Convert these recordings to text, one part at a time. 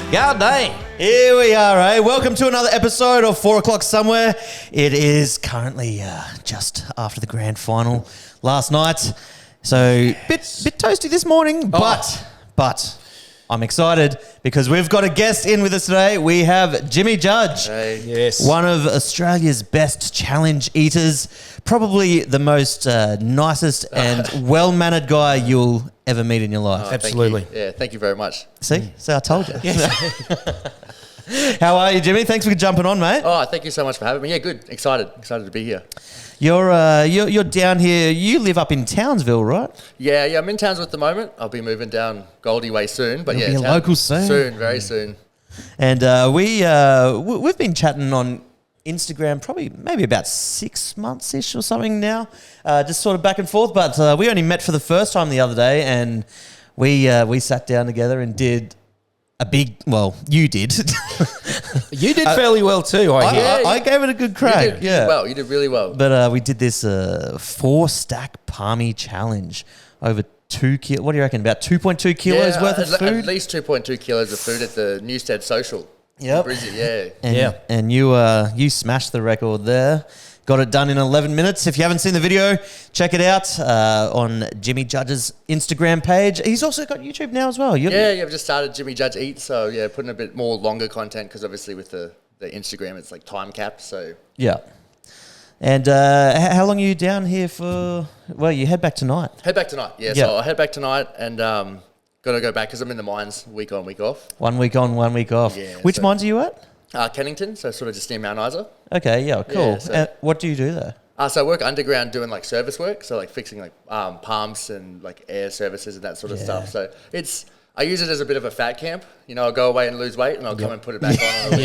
God dang. Here we are, eh? Welcome to another episode of 4 O'Clock Somewhere. It is currently just after the grand final last night. So, bit toasty this morning, but I'm excited because we've got a guest in with us today. We have Jimmy Judge. Hey. Yes. One of Australia's best challenge eaters. Probably the most nicest and well-mannered guy you'll ever meet in your life. Absolutely. Thank you very much. See, I told you. Yes. How are you, Jimmy? Thanks for jumping on, mate. Oh, thank you so much for having me. Yeah, good. Excited to be here. You're down here. You live up in Townsville, right? Yeah, I'm in Townsville at the moment. I'll be moving down Goldie Way soon. But You'll be a local soon. Soon, very soon. And we've been chatting on Instagram maybe about 6 months-ish or something now, just sort of back and forth. But we only met for the first time the other day, and we sat down together and did a big. Well, you did. You did fairly well too, I hear. I gave it a good crack. You did really well. But we did this 4-stack palmy challenge over 2 kilos. What do you reckon? About 2.2 kilos worth of food? At least 2.2 kilos of food at the Newstead Social. Yep. Brizzy, And you smashed the record there. Got it done in 11 minutes. If you haven't seen the video, check it out on Jimmy Judge's Instagram page. He's also got YouTube now as well. I've just started Jimmy Judge Eat, so putting a bit more longer content because obviously with the Instagram it's like time capped. So yeah. And how long are you down here for? Well, you head back tonight. Head back tonight, yeah. So I'll head back tonight and got to go back because I'm in the mines week on, week off. 1 week on, 1 week off. Yeah, Which mines are you at? Kennington, so sort of just near Mount Isa. Okay, yeah, cool. Yeah, so what do you do there? So I work underground doing like service work, so like fixing like pumps and like air services and that sort of stuff. So I use it as a bit of a fat camp. You know, I'll go away and lose weight and I'll come and put it back on.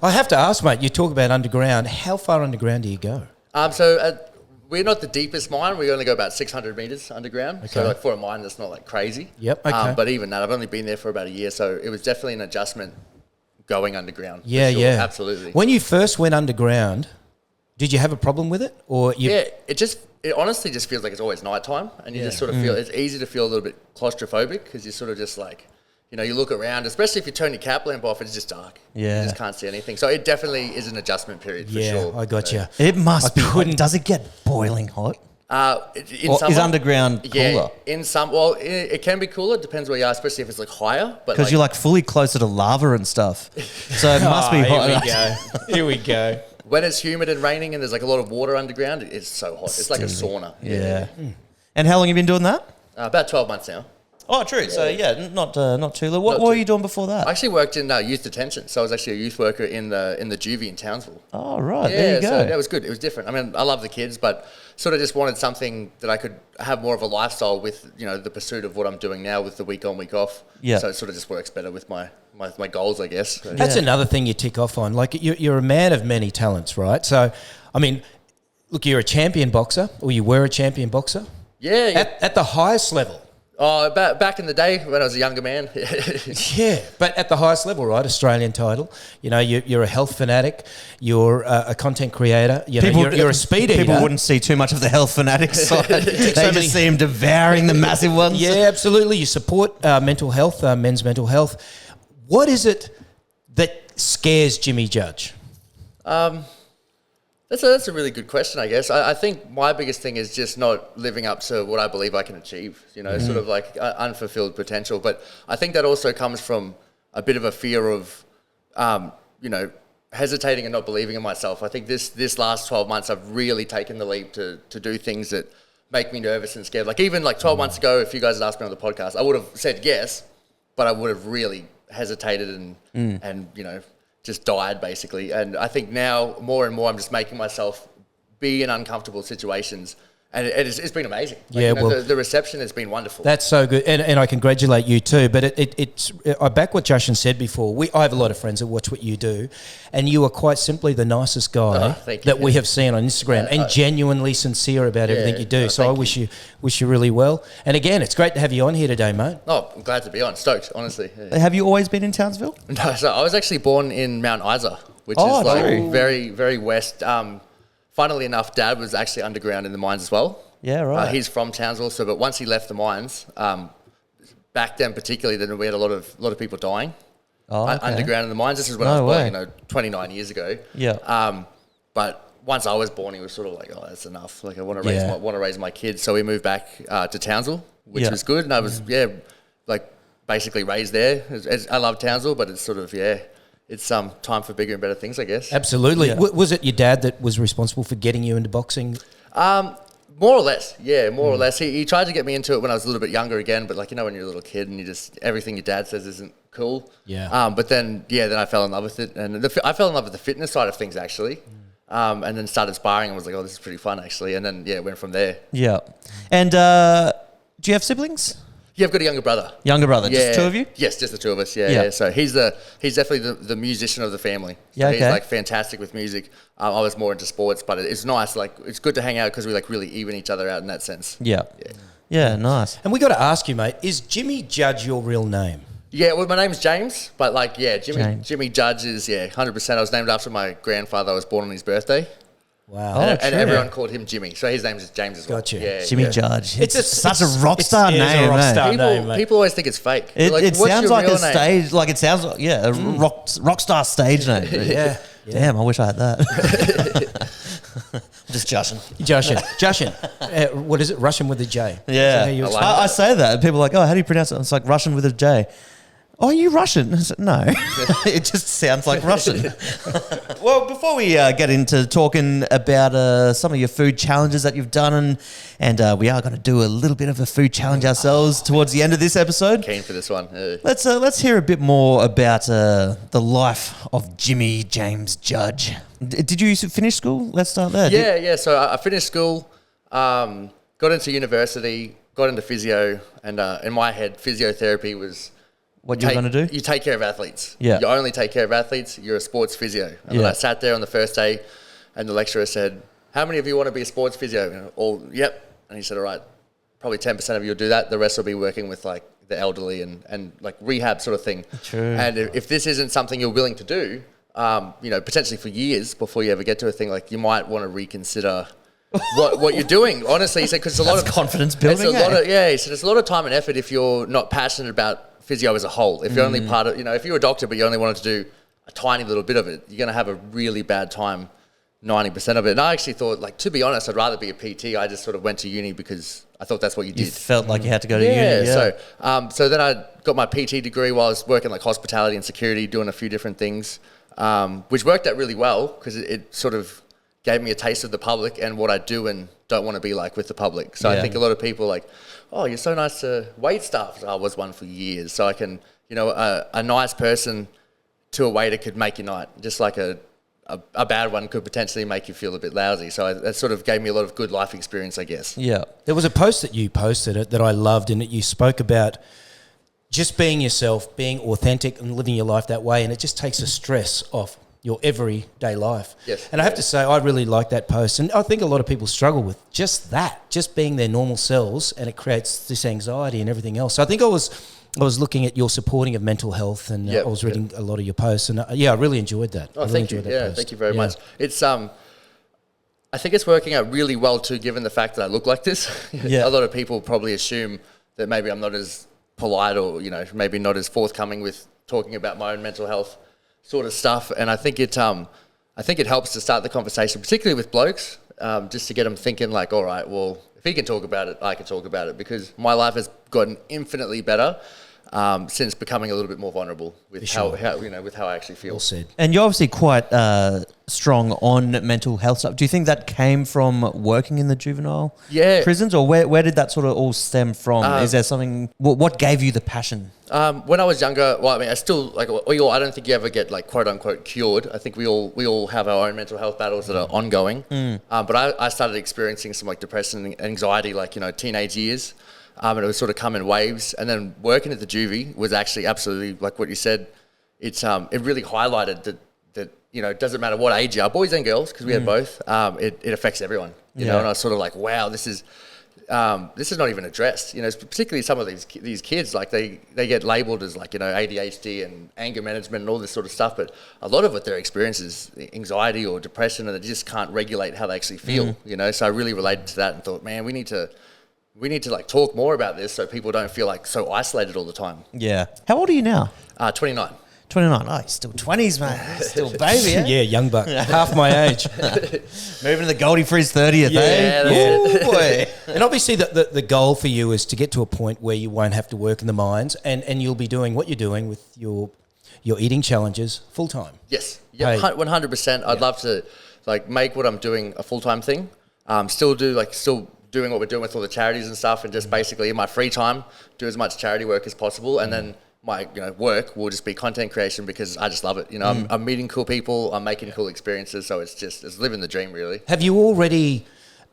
I have to ask, mate, you talk about underground. How far underground do you go? We're not the deepest mine. We only go about 600 metres underground. Okay. So like for a mine, that's not like crazy. Yep, okay. But even that, I've only been there for about a year, so it was definitely an adjustment going underground. Yeah, sure. yeah. Absolutely. When you first went underground, did you have a problem with it? It honestly just feels like it's always nighttime, and you just sort of feel, it's easy to feel a little bit claustrophobic because you're sort of just like, you know, you look around, especially if you turn your cap lamp off, it's just dark. Yeah. You just can't see anything. So it definitely is an adjustment period for sure. Yeah, I got you. It must be hot. Does it get boiling hot? Is underground cooler? It can be cooler. It depends where you are, especially if it's like higher. Because you're like fully closer to lava and stuff. So it must be hot. Here we go. When it's humid and raining and there's like a lot of water underground, it's so hot. It's like a sauna. Yeah. And how long have you been doing that? About 12 months now. Oh, true. Yeah. So not too long. What were you doing before that? I actually worked in youth detention, so I was actually a youth worker in the juvie in Townsville. Oh, right. There you go. So that was good. It was different. I mean, I love the kids, but sort of just wanted something that I could have more of a lifestyle with, you know, the pursuit of what I'm doing now with the week on, week off. Yeah. So it sort of just works better with my goals, I guess. So, that's another thing you tick off on. Like you're a man of many talents, right? So, I mean, look, you're a champion boxer, or you were a champion boxer. Yeah. At the highest level. Oh, back in the day when I was a younger man. Yeah, but at the highest level, right? Australian title. You know, you're a health fanatic. You're a content creator. You know, you're a speed eater. People wouldn't see too much of the health fanatic side. They just see him devouring the massive ones. Yeah, absolutely. You support mental health, men's mental health. What is it that scares Jimmy Judge? That's a really good question, I guess. I think my biggest thing is just not living up to what I believe I can achieve, you know, sort of like unfulfilled potential. But I think that also comes from a bit of a fear of, you know, hesitating and not believing in myself. I think this last 12 months, I've really taken the leap to do things that make me nervous and scared. Like even like 12 months ago, if you guys had asked me on the podcast, I would have said yes, but I would have really hesitated and you know, just died basically. And I think now more and more I'm just making myself be in uncomfortable situations, and it's been amazing. Like, you know, the reception has been wonderful. That's so good, and I congratulate you too. But I back what Jashan said before. I have a lot of friends that watch what you do, and you are quite simply the nicest guy that we have seen on Instagram, and genuinely sincere about everything you do. So I wish you really well. And again, it's great to have you on here today, mate. Oh, I'm glad to be on. Stoked, honestly. Yeah. Have you always been in Townsville? No, so I was actually born in Mount Isa, which is like very, very west. Funnily enough, Dad was actually underground in the mines as well. Yeah, right. He's from Townsville, but once he left the mines, back then particularly, then we had a lot of people dying. underground in the mines. This is when I was born, 29 years ago. Yeah. But once I was born, he was sort of like, oh, that's enough. Like I want to raise my kids. So we moved back to Townsville, which was good. And I was, like basically raised there. I love Townsville, but it's sort of, it's time for bigger and better things, I guess. Absolutely. Yeah. Was it your dad that was responsible for getting you into boxing? More or less, more or less. He tried to get me into it when I was a little bit younger again, but like, when you're a little kid and you just, everything your dad says isn't cool. Yeah. But then I fell in love with it. And I fell in love with the fitness side of things, actually. And then started sparring and was like, oh, this is pretty fun, actually. And then, went from there. Yeah. And do you have siblings? Yeah, I've got a younger brother. Younger brother, just two of you? Yes, just the two of us. Yeah. So he's definitely the musician of the family. So he's like fantastic with music. I was more into sports, but it's nice. Like it's good to hang out because we like really even each other out in that sense. Yeah, nice. And we got to ask you, mate, is Jimmy Judge your real name? Yeah, well, my name's James, but like, Jimmy Judge is 100%. I was named after my grandfather. I was born on his birthday. Wow. And everyone called him Jimmy. So his name is James as well. Gotcha. Yeah, Jimmy Judge. It's such a rock star name. It's a rock star name, mate. People always think it's fake. It sounds like a stage, like it sounds like, a rock star stage name. Yeah. Damn, I wish I had that. Just Jashan. Jashan. What is it? Russian with a J. Yeah. I say that. And people are like, oh, how do you pronounce it? It's like Russian with a J. Oh, are you Russian? I said, no, it just sounds like Russian. Well, before we get into talking about some of your food challenges that you've done, and we are going to do a little bit of a food challenge ourselves towards the end of this episode. Keen for this one. Let's hear a bit more about the life of Jimmy James Judge. Did you finish school? Let's start there. Yeah. So I finished school, got into university, got into physio, and in my head, physiotherapy was... What you're going to do? You take care of athletes. Yeah. You only take care of athletes. You're a sports physio. And then I sat there on the first day and the lecturer said, how many of you want to be a sports physio? And all, yep. And he said, all right, probably 10% of you will do that. The rest will be working with like the elderly and like rehab sort of thing. True. And if this isn't something you're willing to do, potentially for years before you ever get to a thing, like you might want to reconsider what you're doing. Honestly, he said, because it's a lot of confidence building. He said it's a lot of time and effort if you're not passionate about physio as a whole. If you're only part of, if you're a doctor but you only wanted to do a tiny little bit of it, you're going to have a really bad time 90% of it. And I actually thought, like, to be honest, I'd rather be a PT. I just sort of went to uni because I thought that's what you did. You felt like you had to go to uni. Yeah. So then I got my PT degree while I was working like hospitality and security, doing a few different things, which worked out really well because it sort of gave me a taste of the public and what I do and don't want to be like with the public. So I think a lot of people like, oh, you're so nice to wait staff. I was one for years. So I can, a nice person to a waiter could make your night, just like a bad one could potentially make you feel a bit lousy. So that sort of gave me a lot of good life experience, I guess. Yeah. There was a post that you posted that I loved, and you spoke about just being yourself, being authentic and living your life that way, and it just takes the stress off your everyday life. Yes. And I have to say, I really like that post. And I think a lot of people struggle with just that, just being their normal selves, and it creates this anxiety and everything else. So I think I was looking at your supporting of mental health, and I was reading a lot of your posts, and I really enjoyed that. Oh, thank you. Thank you very much. It's I think it's working out really well too, given the fact that I look like this. A lot of people probably assume that maybe I'm not as polite or, maybe not as forthcoming with talking about my own mental health sort of stuff, and I think it helps to start the conversation, particularly with blokes, just to get them thinking like, all right, well, if he can talk about it, I can talk about it, because my life has gotten infinitely better since becoming a little bit more vulnerable with how with how I actually feel. Well said. And you're obviously quite strong on mental health stuff. Do you think that came from working in the juvenile prisons, or where did that sort of all stem from? Is there something? What gave you the passion? When I was younger, well, I mean, I still I don't think you ever get like quote unquote cured. I think we all have our own mental health battles that are ongoing. But I started experiencing some like depression and anxiety, like teenage years. And it was sort of come in waves, and then working at the juvie was actually absolutely like what you said. It really highlighted that it doesn't matter what age you are, boys and girls, because we had both. It affects everyone, know. And I was sort of like, wow, this is not even addressed. Particularly some of these kids, like they get labelled as like ADHD and anger management and all this sort of stuff, but a lot of what their experience is anxiety or depression, and they just can't regulate how they actually feel. So I really related to that and thought, man, we need to like talk more about this so people don't feel like so isolated all the time. Yeah. How old are you now? 29. 29. Oh, he's still 20s, mate. He's still a baby, eh? Yeah, young buck. Half my age. Moving to the Goldie for his 30th, Yeah, Ooh, boy. And obviously the goal for you is to get to a point where you won't have to work in the mines and you'll be doing what you're doing with your eating challenges full time. Yes. Yeah, Hey. 100%. I'd love to like make what I'm doing a full-time thing. Still doing what we're doing with all the charities and stuff, and just basically in my free time do as much charity work as possible, and then my work will just be content creation because I just love it. I'm meeting cool people, I'm making cool experiences, so it's living the dream really. Have you already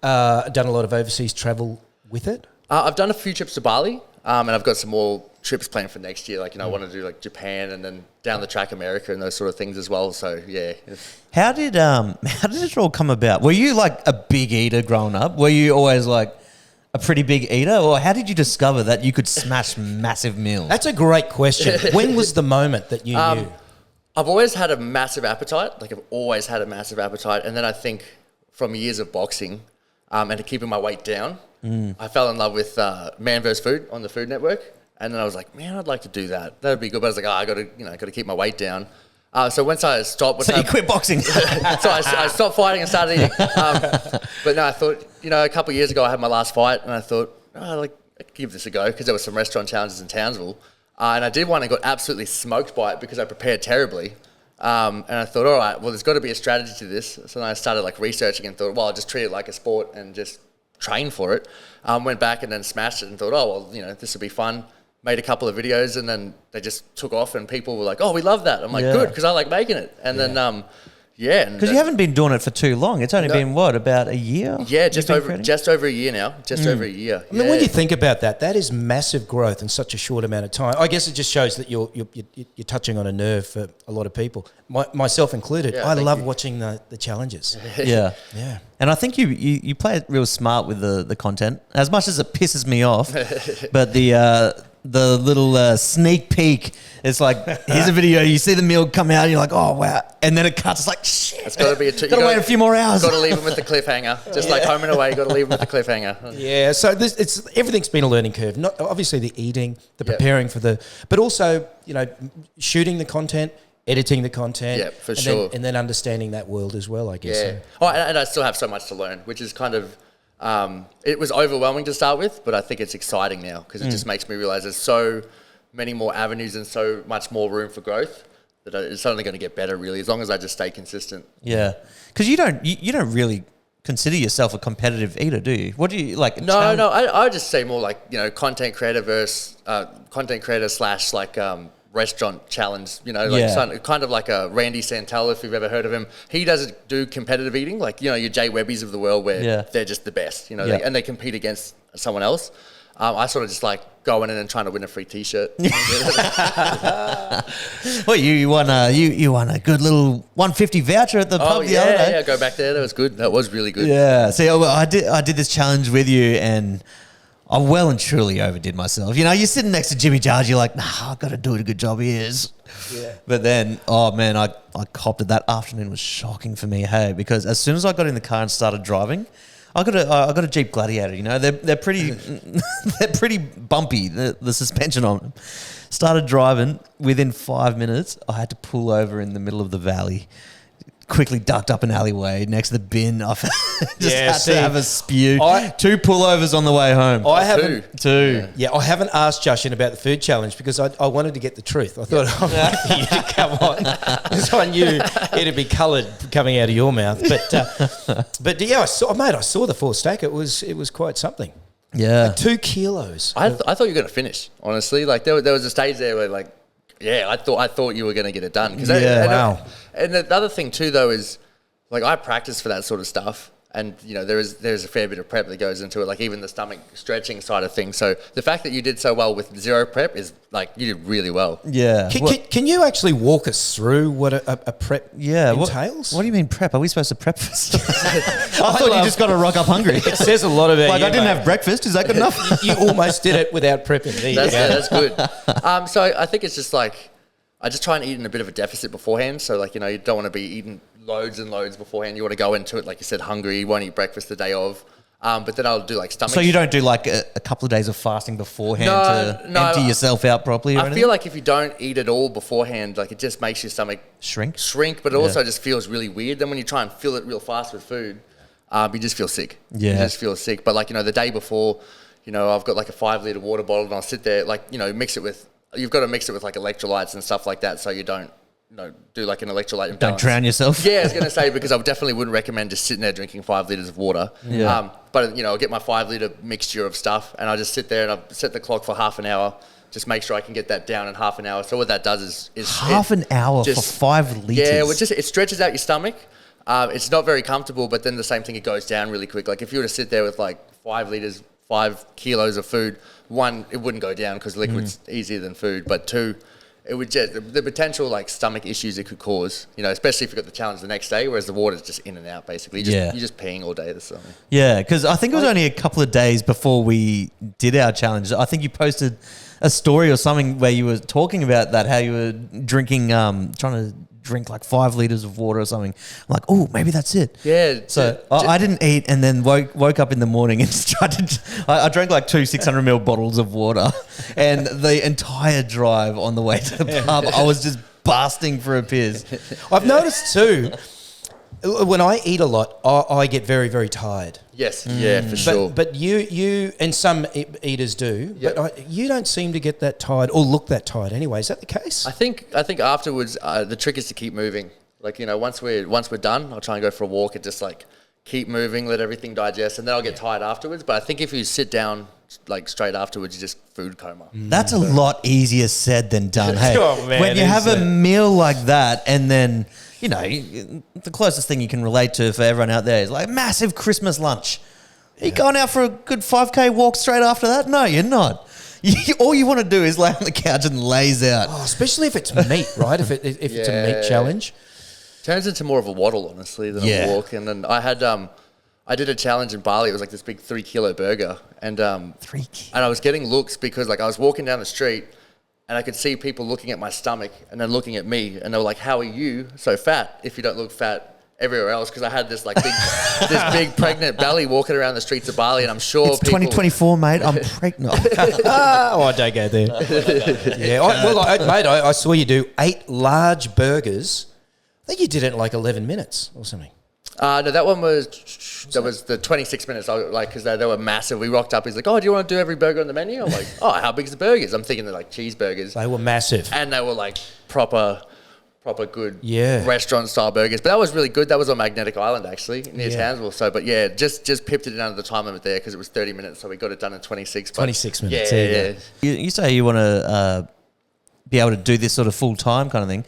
done a lot of overseas travel with it? I've done a few trips to Bali, and I've got some more trips planned for next year. I want to do like Japan and then down the track America and those sort of things as well. So yeah. How did it all come about? Were you like a big eater growing up? Were you always like a pretty big eater, or how did you discover that you could smash massive meals? That's a great question. When was the moment that you knew? I've always had a massive appetite. And then I think from years of boxing and keeping my weight down, I fell in love with Man vs. Food on the Food Network. And then I was like, man, I'd like to do that. That would be good. But I was like, I got to keep my weight down. So once I stopped... So you quit boxing? So I stopped fighting and started eating. But no, I thought, a couple of years ago I had my last fight and I thought, I'd give this a go because there were some restaurant challenges in Townsville. And I did one and got absolutely smoked by it because I prepared terribly. And I thought, all right, well, there's got to be a strategy to this. So then I started researching and thought, well, I'll just treat it like a sport and just train for it. Went back and then smashed it and thought, oh, well, this will be fun. Made a couple of videos and then they just took off and people were like, oh, we love that. I'm like, good, because I like making it. And then, Because you haven't been doing it for too long. It's only been, about a year? Yeah, just over a year now. Over a year. I mean, when you think about that is massive growth in such a short amount of time. I guess it just shows that you're touching on a nerve for a lot of people, myself included. I love watching the challenges. Yeah. Yeah. And I think you play it real smart with the content, as much as it pisses me off. But the little sneak peek, it's like, here's a video, you see the meal come out, and you're like, oh, wow. And then it cuts, it's like, shit. It's got to be got to wait a few more hours. Got to leave them with the cliffhanger. Just like Home and Away, got to leave them with the cliffhanger. Yeah, so everything's been a learning curve. Not obviously the eating, the preparing for but also, shooting the content, editing the content. Yeah, for sure. And then understanding that world as well, I guess. Yeah. Oh, and I still have so much to learn, which is kind of... it was overwhelming to start with, but I think it's exciting now because it just makes me realize there's so many more avenues and so much more room for growth that it's only going to get better, really, as long as I just stay consistent. Yeah, because you don't really consider yourself a competitive eater, do you? What do you like? No, I just say more like content creator versus content creator / restaurant challenge, kind of like a Randy Santel, if you've ever heard of him. He doesn't do competitive eating, your Jay Webbies of the world where they're just the best, and they compete against someone else. I sort of just going in and trying to win a free T-shirt. Well, you won a good little 150 voucher at the pub the other day. Yeah, go back there. That was good. That was really good. Yeah. See, I did this challenge with you and I well and truly overdid myself. You're sitting next to Jimmy Jarge, you're like, nah, I've got to do it a good job he is. Yeah. But then, oh man, I copped it. That afternoon was shocking for me, hey, because as soon as I got in the car and started driving, I got a Jeep Gladiator, they're pretty they're pretty bumpy, the suspension on them. Started driving, within 5 minutes, I had to pull over in the middle of the valley. Quickly ducked up an alleyway next to the bin. I had to have a spew. 2 pullovers on the way home. Two. Yeah, I haven't asked Jashan about the food challenge because I wanted to get the truth. I thought I'd wait for you to come on because I knew it'd be coloured coming out of your mouth. But yeah, I saw the 4 stack. It was quite something. Yeah, 2 kilos. I thought you were going to finish. Honestly, there was a stage there where I thought you were going to get it done. Wow. And the other thing too, though, is I practice for that sort of stuff, and there's a fair bit of prep that goes into it, even the stomach stretching side of things. So the fact that you did so well with 0 prep is you did really well. Yeah. Can you actually walk us through what a prep entails? What do you mean prep? Are we supposed to prep for stuff? I thought you just got to rock up hungry. It says a lot about you. I didn't have breakfast. Is that good enough? You almost did it without prepping. That's good. So I think it's just I just try and eat in a bit of a deficit beforehand. So you don't want to be eating loads and loads beforehand. You want to go into it, like you said, hungry. You won't eat breakfast the day of. But then I'll do like stomach. So you don't do like a couple of days of fasting beforehand to empty yourself out properly or anything? I feel like if you don't eat at all beforehand, like it just makes your stomach shrink, but it also just feels really weird. Then when you try and fill it real fast with food, you just feel sick. Yeah. You just feel sick. But like, the day before, I've got like a 5-litre water bottle and I'll sit there, like, you've got to mix it with like electrolytes and stuff like that so you don't, do like an electrolyte imbalance. Don't drown yourself. Yeah, I was going to say, because I definitely wouldn't recommend just sitting there drinking 5 litres of water. Yeah. But, I'll get my 5-litre mixture of stuff and I'll just sit there and I'll set the clock for half an hour, just make sure I can get that down in half an hour. So what that does is half an hour for 5 litres? Yeah, it stretches out your stomach. It's not very comfortable, but then the same thing, it goes down really quick. Like if you were to sit there with like 5 litres, 5 kilos of food, one, it wouldn't go down because liquid's easier than food, but two, it would just, the potential like stomach issues it could cause, especially if you've got the challenge the next day, whereas the water's just in and out basically. You're just peeing all day or something. Yeah, because I think it was only a couple of days before we did our challenge. I think you posted a story or something where you were talking about that, how you were drinking, trying to drink like 5 litres of water or something. I'm like, oh, maybe that's it. Yeah. So I didn't eat and then woke up in the morning and started. I drank like 2 600ml bottles of water, and the entire drive on the way to the pub, I was just busting for a piss. I've noticed too, when I eat a lot, I get very, very tired. Yes, yeah, for sure. But you and some eaters do, but you don't seem to get that tired or look that tired anyway. Is that the case? I think afterwards, the trick is to keep moving. Like, once we're done, I'll try and go for a walk and just like keep moving, let everything digest, and then I'll get tired afterwards. But I think if you sit down like straight afterwards, you just food coma. That's a lot easier said than done. Hey, Oh, man, when you have a meal like that and then, the closest thing you can relate to for everyone out there is like massive Christmas lunch. Are you going out for a good 5K walk straight after that? No, you're not. All you want to do is lay on the couch and laze out. Oh, especially if it's meat, right? If it's a meat challenge. Turns into more of a waddle, honestly, than a walk. And then I did a challenge in Bali. It was like this big 3-kilo burger. And 3 kilos. And I was getting looks because like I was walking down the street and I could see people looking at my stomach and then looking at me, and they were like, "How are you so fat if you don't look fat everywhere else?" Because I had this like big pregnant belly walking around the streets of Bali, and I'm sure it's 2024, mate. I'm pregnant. I don't go there. I saw you do 8 large burgers. I think you did it in like 11 minutes or something. No, that one was the 26 minutes. Because they were massive. We rocked up. He's like, "Oh, do you want to do every burger on the menu?" I'm like, "Oh, how big is the burgers?" I'm thinking they're like cheeseburgers. They were massive, and they were like proper good restaurant style burgers. But that was really good. That was on Magnetic Island actually, near Townsville. So, but yeah, just pipped it under the time limit there because it was 30 minutes. So we got it done in 26. 26 minutes. Yeah. You say you want to be able to do this sort of full time kind of thing.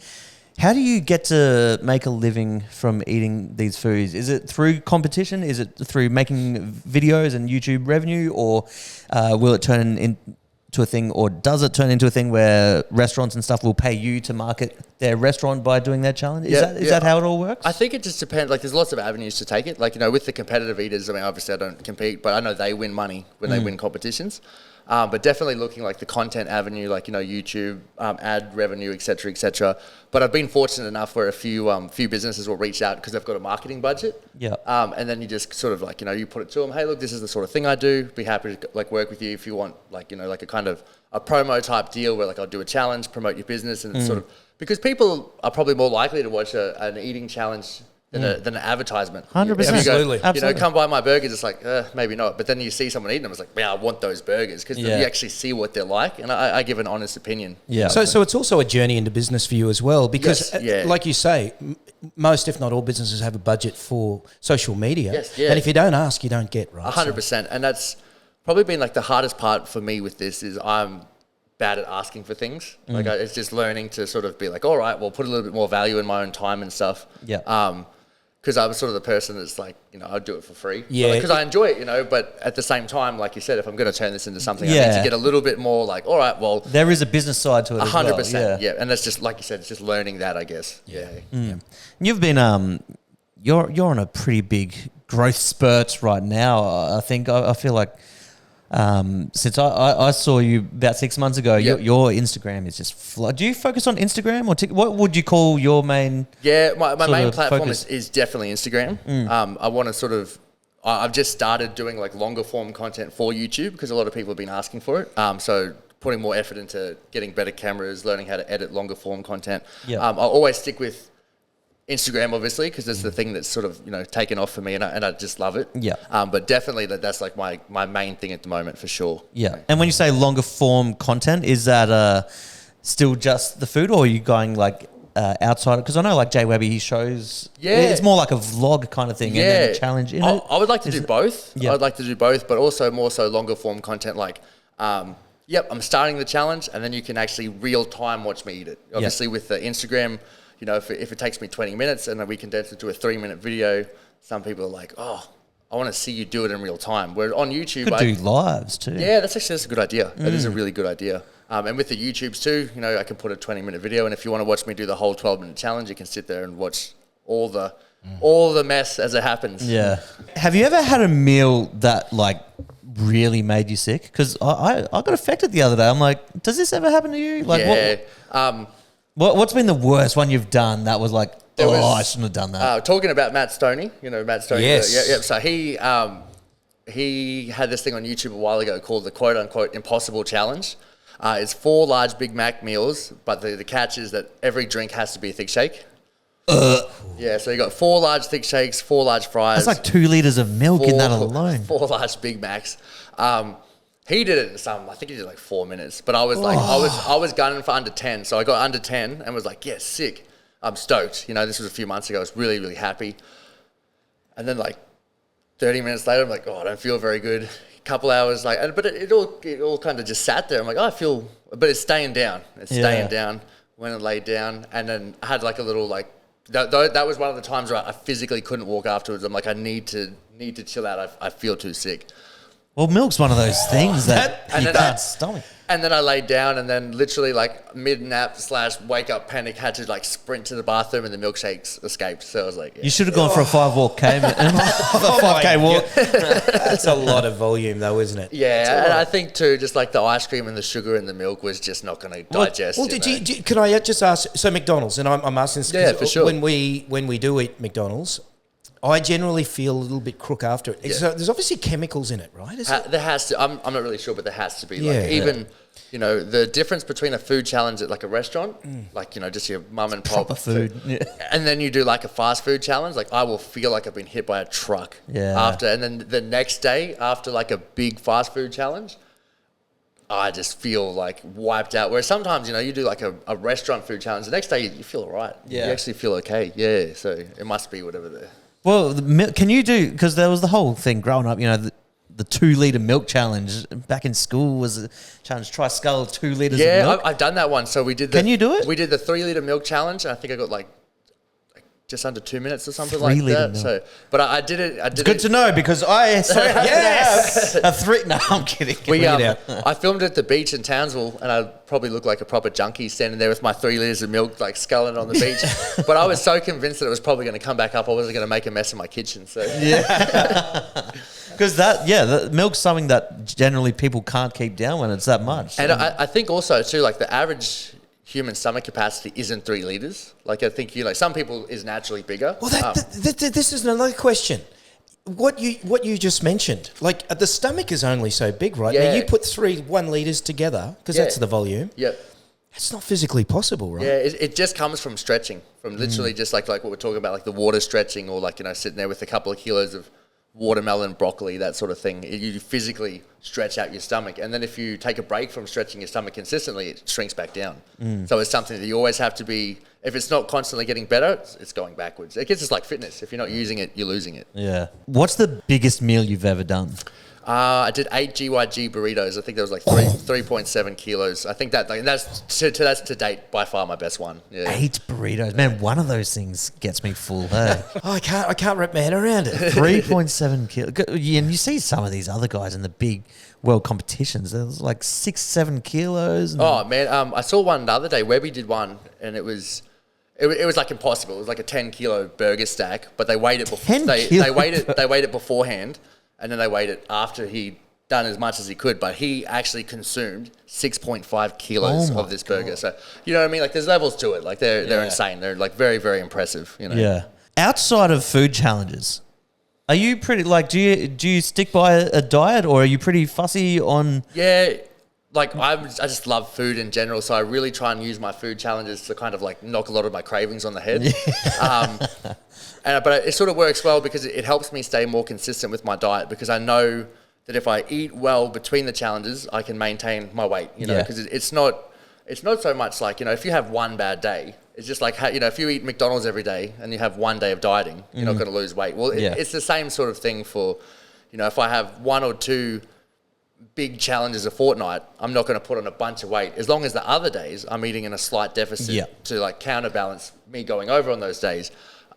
How do you get to make a living from eating these foods? Is it through competition? Is it through making videos and YouTube revenue? Or will it turn into a thing, or does it turn into a thing where restaurants and stuff will pay you to market their restaurant by doing their challenge? Is that how it all works? I think it just depends. Like, there's lots of avenues to take it. Like, with the competitive eaters, I mean, obviously I don't compete, but I know they win money when they win competitions. But definitely looking like the content avenue, like, YouTube, ad revenue, et cetera. But I've been fortunate enough where a few businesses will reach out because they've got a marketing budget. Yeah. And then you just sort of like, you put it to them, "Hey, look, this is the sort of thing I do. Be happy to like work with you if you want like, like a kind of a promo type deal where like I'll do a challenge, promote your business." And it's sort of, because people are probably more likely to watch an eating challenge than an advertisement. 100%. Absolutely. Come buy my burgers. It's like, maybe not. But then you see someone eating them. It's like, I want those burgers, because you actually see what they're like. And I give an honest opinion. Yeah. So it's also a journey into business for you as well, because like you say, most, if not all, businesses have a budget for social media. Yes, yeah. And if you don't ask, you don't get, right? 100%. And that's probably been like the hardest part for me with this is I'm bad at asking for things. Like it's just learning to sort of be like, all right, well, put a little bit more value in my own time and stuff. Yeah. Because I was sort of the person that's like, I'd do it for free. Yeah. Because I enjoy it, but at the same time, like you said, if I'm going to turn this into something, I need to get a little bit more like, all right, well. There is a business side to it 100%. as well. Yeah. And that's just, like you said, it's just learning that, I guess. Yeah. You've been, you're on a pretty big growth spurt right now. I think, I feel like, since I saw you about 6 months ago, your Instagram is just do you focus on Instagram or what would you call your main? Yeah, my main platform is definitely Instagram. I want to sort of I've just started doing like longer form content for YouTube because a lot of people have been asking for it. So putting more effort into getting better cameras, learning how to edit longer form content. Yeah. I'll always stick with Instagram, obviously, because it's the thing that's sort of, taken off for me, and I just love it. Yeah. But definitely that's like my main thing at the moment for sure. Yeah. And when you say longer form content, is that still just the food, or are you going like outside? Because I know like Jay Webby, he shows. Yeah. It's more like a vlog kind of thing. Yeah. And then a challenge. I would like to do both. Yeah. I'd like to do both, but also more so longer form content like, I'm starting the challenge, and then you can actually real time watch me eat it. Obviously with the Instagram, if it takes me 20 minutes and then we condense it to a 3-minute video, some people are like, oh, I want to see you do it in real time. Where on YouTube, could do lives too. Yeah, that's a good idea. That is a really good idea. And with the YouTubes too, I can put a 20-minute video, and if you want to watch me do the whole 12-minute challenge, you can sit there and watch all the mess as it happens. Yeah. Have you ever had a meal that like really made you sick? Because I got affected the other day. I'm like, does this ever happen to you? Like, yeah. What's been the worst one you've done that was like, I shouldn't have done that? Talking about Matt Stoney, Matt Stoney. Yes. Yep. So he had this thing on YouTube a while ago called the quote-unquote impossible challenge. It's 4 large Big Mac meals, but the catch is that every drink has to be a thick shake. Yeah, so you got 4 large thick shakes, 4 large fries. That's like 2 liters of milk in that alone. 4 large Big Macs. He did it in I think he did like 4 minutes, but I was like, I was gunning for under 10. So I got under 10 and was like, yeah, sick. I'm stoked. This was a few months ago. I was really, really happy. And then like 30 minutes later, I'm like, I don't feel very good. A couple hours, but it all kind of just sat there. I'm like, I feel, but it's staying down. It's staying down. Went and laid down, and then I had like a little like, that was one of the times where I physically couldn't walk afterwards. I'm like, I need to chill out. I feel too sick. Well, milk's one of those things that you can't stomach. And then I laid down, and then literally like mid-nap / wake-up panic had to like sprint to the bathroom, and the milkshakes escaped. So I was like... Yeah. You should have gone for a 5K walk. That's a lot of volume though, isn't it? Yeah, and I think too, just like the ice cream and the sugar and the milk was just not going to digest. Well, can I just ask, so McDonald's, and I'm asking this because for sure. when we do eat McDonald's, I generally feel a little bit crook after it. Yeah. So there's obviously chemicals in it, right? There has to. I'm not really sure, but there has to be. The difference between a food challenge at like a restaurant, just your mum and pop proper food, and then you do like a fast food challenge. Like I will feel like I've been hit by a truck after, and then the next day after like a big fast food challenge, I just feel like wiped out. Whereas sometimes, you do like a restaurant food challenge, the next day you feel all right. Yeah. You actually feel okay. Yeah. So it must be whatever the... Well, can you do, because there was the whole thing growing up, the 2-liter milk challenge back in school was a challenge. Try scull 2 liters of milk. Yeah, I've done that one. So we did. Can you do it? We did the 3-liter milk challenge. And I think I got like just under 2 minutes or something like that. Milk. So, but I did it. It's good to know because I yes a 3. No, I'm kidding. I filmed at the beach in Townsville, and I probably look like a proper junkie standing there with my 3 liters of milk, like sculling on the beach. But I was so convinced that it was probably going to come back up. I wasn't going to make a mess in my kitchen. So because the milk's something that generally people can't keep down when it's that much. And I think also too, like the average human stomach capacity isn't 3 liters. Like I think some people is naturally bigger. Well, this is another question. What you just mentioned, like the stomach is only so big, right? Yeah. Now you put 1 liters together because that's the volume. Yep. It's not physically possible, right? Yeah, it just comes from stretching, from literally just like what we're talking about, like the water stretching, or like sitting there with a couple of kilos of watermelon, broccoli, that sort of thing. You physically stretch out your stomach, and then if you take a break from stretching your stomach consistently, it shrinks back down. So it's something that you always have to be. If it's not constantly getting better, it's going backwards. It gets just like fitness. If you're not using it, you're losing it. Yeah. What's the biggest meal you've ever done? I did 8 GYG burritos. I think that was like 3.7 kilos. I think that's to date by far my best one. Yeah. 8 burritos, man. One of those things gets me full. Hey? I can't wrap my head around it. 3.7 kilos. And you see some of these other guys in the big world competitions. There's like 6-7 kilos. Oh man, I saw one the other day. Webby did one, and it was like impossible. It was like a 10-kilo burger stack, but they weighed it before. They weighed it beforehand. And then they weighed it after he'd done as much as he could, but he actually consumed 6.5 kilos of this burger. So, you know what I mean? Like, there's levels to it. Like, they're insane. They're, like, very, very impressive, Yeah. Outside of food challenges, Are you pretty do you stick by a diet, or are you pretty fussy on? Yeah, like I just love food in general, so I really try and use my food challenges to kind of like knock a lot of my cravings on the head. But it sort of works well because it helps me stay more consistent with my diet, because I know that if I eat well between the challenges, I can maintain my weight. You know, because it's not so much like, you know, if you have one bad day. It's just like, you know, if you eat McDonald's every day and you have one day of dieting, you're not going to lose weight. Well, it's the same sort of thing for, you know, if I have 1 or 2 big challenges a fortnight, I'm not going to put on a bunch of weight. As long as the other days I'm eating in a slight deficit to like counterbalance me going over on those days.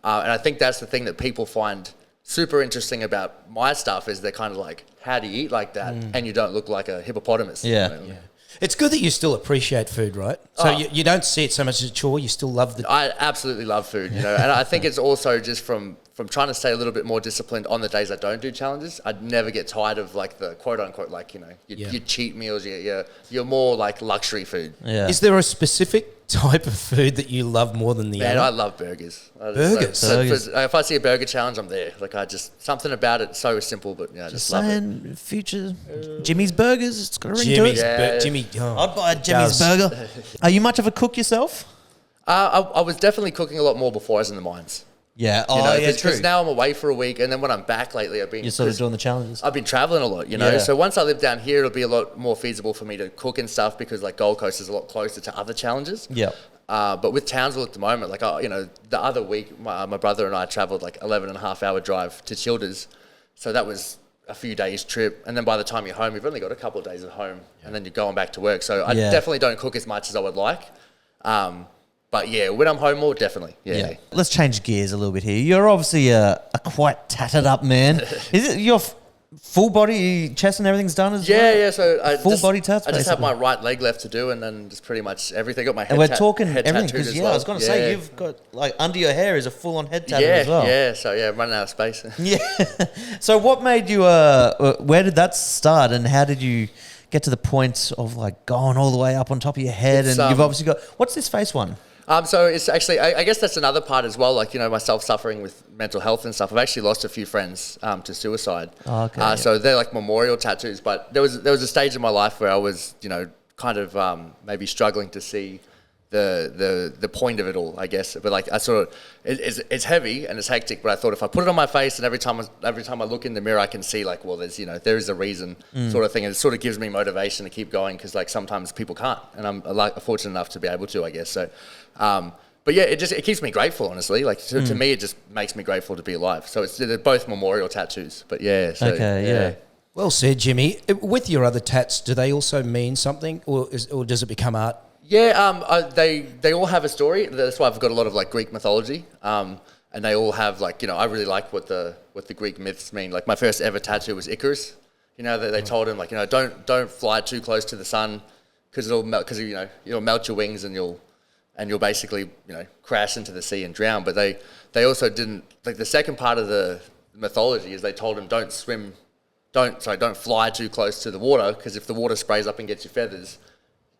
And I think that's the thing that people find super interesting about my stuff is they're kind of like, how do you eat like that? And you don't look like a hippopotamus. Yeah. You know? Yeah. It's good that you still appreciate food, right? So you don't see it so much as a chore. You still love the... I absolutely love food, you know, and I think it's also just from trying to stay a little bit more disciplined on the days I don't do challenges. I'd never get tired of like the quote unquote, like, you know, your cheat meals, your more like luxury food. Yeah. Is there a specific type of food that you love more than the other? Man, I love burgers. Burgers? If I see a burger challenge, I'm there. Like something about it, so simple, but I just love it. Future Jimmy's Burgers, it's got a ring to it. Jimmy. I'd buy a Jimmy's burger. Are you much of a cook yourself? I was definitely cooking a lot more before I was in the mines. Yeah. You know, true. Because now I'm away for a week, and then when I'm back lately, You're sort of doing the challenges. I've been traveling a lot, you know. So once I live down here, it'll be a lot more feasible for me to cook and stuff, because like Gold Coast is a lot closer to other challenges. Yeah. But with Townsville at the moment, like, you know, the other week, my brother and I traveled like 11.5-hour drive to Childers. So that was a few days trip. And then by the time you're home, you've only got a couple of days at home, and then you're going back to work. So I definitely don't cook as much as I would like. But yeah, when I'm home more, definitely. Yeah. Let's change gears a little bit here. You're obviously a quite tattered up man. Is it your full body, chest and everything's done as well? Yeah. So full body tats. I just have my right leg left to do, and then just pretty much everything. Got my head. And we're talking head everything tattooed because as well. I was going to say you've got like under your hair is a full on head tattoo as well. Yeah. So I'm running out of space. Yeah. So what made you? Where did that start, and how did you get to the point of like going all the way up on top of your head? And you've obviously got what's this face one? So it's actually, I guess that's another part as well. Like, you know, myself suffering with mental health and stuff. I've actually lost a few friends to suicide. Oh, okay. So they're like memorial tattoos. But there was a stage in my life where I was, you know, kind of maybe struggling to see the point of it all, I guess. But like I sort of, it's heavy and it's hectic. But I thought if I put it on my face and every time I look in the mirror, I can see like, well, there's, you know, there is a reason sort of thing. And it sort of gives me motivation to keep going, because like sometimes people can't, and I'm like fortunate enough to be able to, I guess. So. But yeah, it keeps me grateful, honestly. Like to me, it just makes me grateful to be alive. So they're both memorial tattoos. But yeah. So, okay. Yeah. Well said, Jimmy. With your other tats, do they also mean something, or does it become art? Yeah. They all have a story. That's why I've got a lot of like Greek mythology. And they all have like, you know, I really like what the Greek myths mean. Like my first ever tattoo was Icarus. You know, they told him like, you know, don't fly too close to the sun, because it'll melt, because you know you'll melt your wings and you'll basically, you know, crash into the sea and drown. But they also didn't, like the second part of the mythology is they told him don't fly too close to the water, because if the water sprays up and gets your feathers,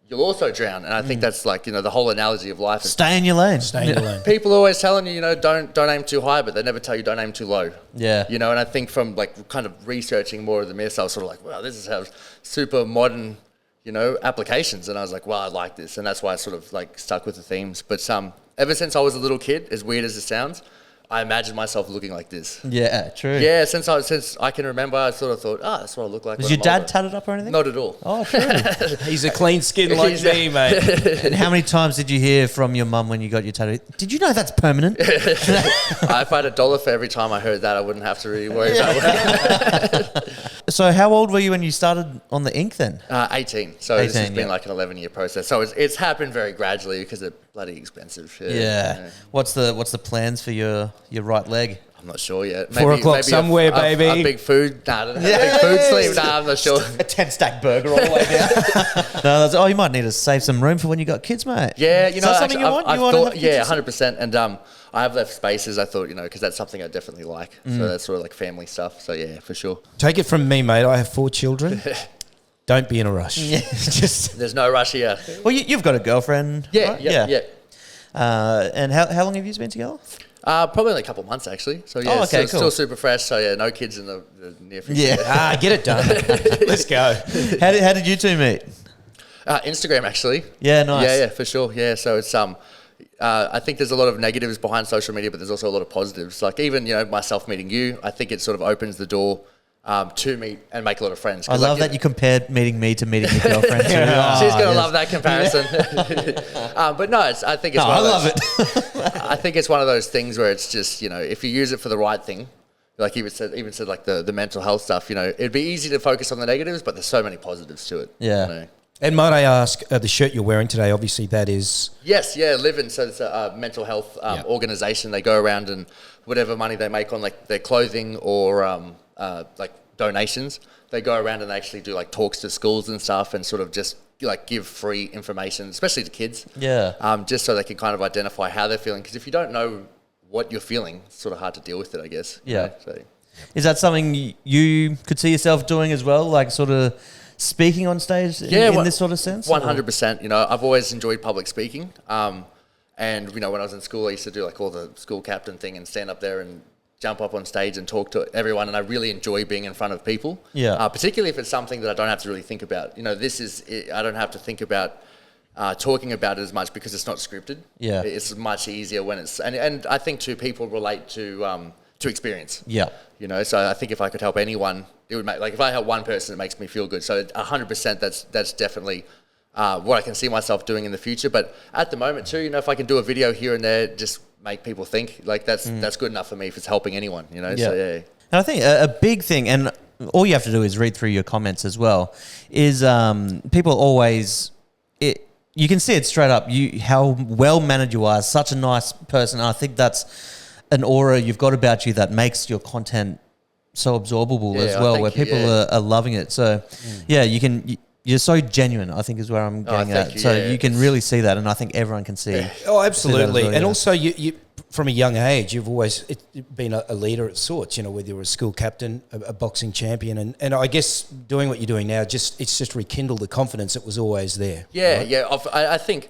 you'll also drown. And I think that's like, you know, the whole analogy of life. Stay in your lane. Stay in your lane. People are always telling you, you know, don't aim too high, but they never tell you don't aim too low. Yeah. You know, and I think from like kind of researching more of the myths, I was sort of like, wow, this is how super modern, you know, applications. And I was like, well, I like this. And that's why I sort of like stuck with the themes. But ever since I was a little kid, as weird as it sounds, I imagined myself looking like this. Yeah, true. Yeah, since I can remember, I sort of thought, that's what I look like. Was your dad tatted up or anything? Not at all. Oh, true. He's a clean skin like me, mate. And how many times did you hear from your mum when you got your tattoo? Did you know that's permanent? If I had $1 for every time I heard that, I wouldn't have to really worry about it. So how old were you when you started on the ink then? 18. So 18, this has been like an 11-year process. So it's happened very gradually because it's bloody expensive. Yeah. What's the plans for your right leg? I'm not sure yet. 4 o'clock somewhere, baby. A big food. Nah, big food sleeve. Nah, I'm not sure. A 10-stack burger all the way down. No, you might need to save some room for when you got kids, mate. Yeah, you know, that's something actually, you want? Yeah, 100%. And I have left spaces. I thought, you know, because that's something I definitely like. So that's sort of like family stuff. So yeah, for sure. Take it from me, mate. I have 4 children. Don't be in a rush. Yeah. There's no rush here. Well, you've got a girlfriend. Yeah, right? yeah. And how long have you been together? Probably in a couple of months, actually. So, yeah, still super fresh. So, yeah, no kids in the near future. Yeah. Get it done. Let's go. How did you two meet? Instagram, actually. Yeah, nice. Yeah, for sure. Yeah, so it's I think there's a lot of negatives behind social media, but there's also a lot of positives. Like even myself meeting you, I think it sort of opens the door to meet and make a lot of friends. I love that you compared meeting me to meeting your girlfriend. Too. She's going to love that comparison. But no, I think it's I love it. I think it's one of those things where it's just, if you use it for the right thing, like even said like the mental health stuff, it'd be easy to focus on the negatives, but there's so many positives to it. Yeah. And might I ask, the shirt you're wearing today, obviously that is... Yes, yeah, Livin'. So it's a mental health organisation. They go around and whatever money they make on like their clothing or like donations, they go around and they actually do like talks to schools and stuff and sort of just like give free information, especially to kids. Yeah. Just so they can kind of identify how they're feeling. Because if you don't know what you're feeling, it's sort of hard to deal with it, I guess. Yeah. So. Is that something you could see yourself doing as well? Like sort of... speaking on stage in this sort of sense? 100%. I've always enjoyed public speaking. And, when I was in school, I used to do like all the school captain thing and stand up there and jump up on stage and talk to everyone. And I really enjoy being in front of people. Yeah. Particularly if it's something that I don't have to really think about. I don't have to think about talking about it as much because it's not scripted. Yeah. It's much easier when it's... And I think too, people relate to experience. Yeah. So I think if I could help anyone, it would make, like if I help one person, it makes me feel good. So 100%, that's definitely what I can see myself doing in the future. But at the moment too, if I can do a video here and there, just make people think, like that's good enough for me if it's helping anyone, Yeah. So yeah. And I think a big thing, and all you have to do is read through your comments as well, is people always... you can see it straight up, how well-mannered you are, such a nice person. And I think that's an aura you've got about you that makes your content so absorbable as well, where people are loving it. So, you're so genuine, I think is where I'm getting at. You can really see that, and I think everyone can see. Oh, absolutely. See that as well, and also, you from a young age, you've always been a leader of sorts, whether you're a school captain, a boxing champion, and I guess doing what you're doing now, it's just rekindled the confidence that was always there. Yeah, right? yeah. I think,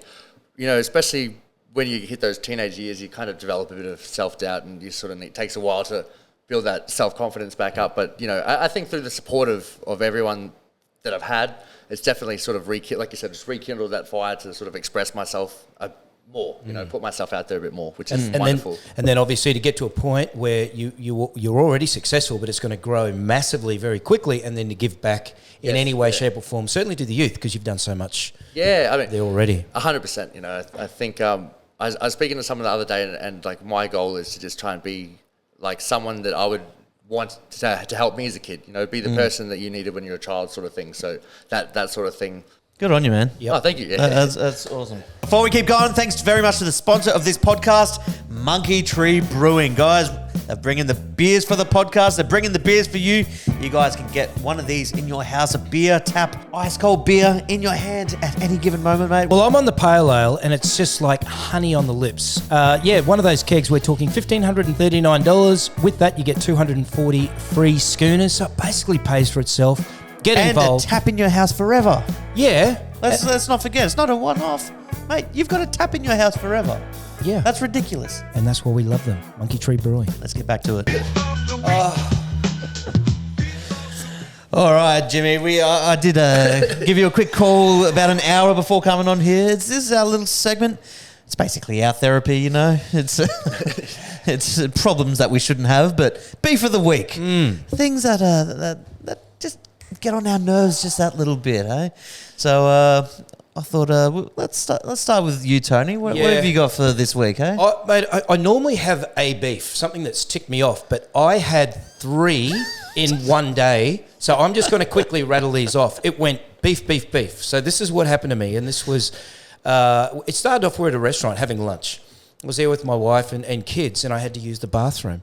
especially when you hit those teenage years, you kind of develop a bit of self-doubt and it takes a while to build that self-confidence back up. But, I think through the support of everyone that I've had, it's definitely sort of, like you said, just rekindled that fire to sort of express myself more, put myself out there a bit more, which is wonderful. And then obviously to get to a point where you're already successful, but it's going to grow massively very quickly, and then to give back in any way, shape or form, certainly to the youth, because you've done so much there already. 100%, I think... I was speaking to someone the other day, and like my goal is to just try and be like someone that I would want to help me as a kid. Be the person that you needed when you were a child, sort of thing. So that sort of thing. Good on you, man. Yep. Oh, thank you. Yeah. That's awesome. Before we keep going, thanks very much to the sponsor of this podcast, Monkey Tree Brewing. Guys, they're bringing the beers for the podcast. They're bringing the beers for you. You guys can get one of these in your house, a beer tap, ice cold beer in your hand at any given moment, mate. Well, I'm on the pale ale, and it's just like honey on the lips. One of those kegs, we're talking $1,539. With that, you get 240 free schooners. So it basically pays for itself. Get involved. And a tap in your house forever. Yeah. Let's not forget, it's not a one-off. Mate, you've got a tap in your house forever. Yeah. That's ridiculous. And that's why we love them. Monkey Tree Brewing. Let's get back to it. All right, Jimmy. I did give you a quick call about an hour before coming on here. This is our little segment. It's basically our therapy, It's it's problems that we shouldn't have, but beef of the week. Things that just get on our nerves just that little bit, eh? So I thought let's start with you, Tony. What have you got for this week, eh? I normally have a beef, something that's ticked me off, but I had 3 in one day. So I'm just going to quickly rattle these off. It went beef, beef, beef. So this is what happened to me, and this was... it started off, we're at a restaurant having lunch. I was there with my wife and kids, and I had to use the bathroom.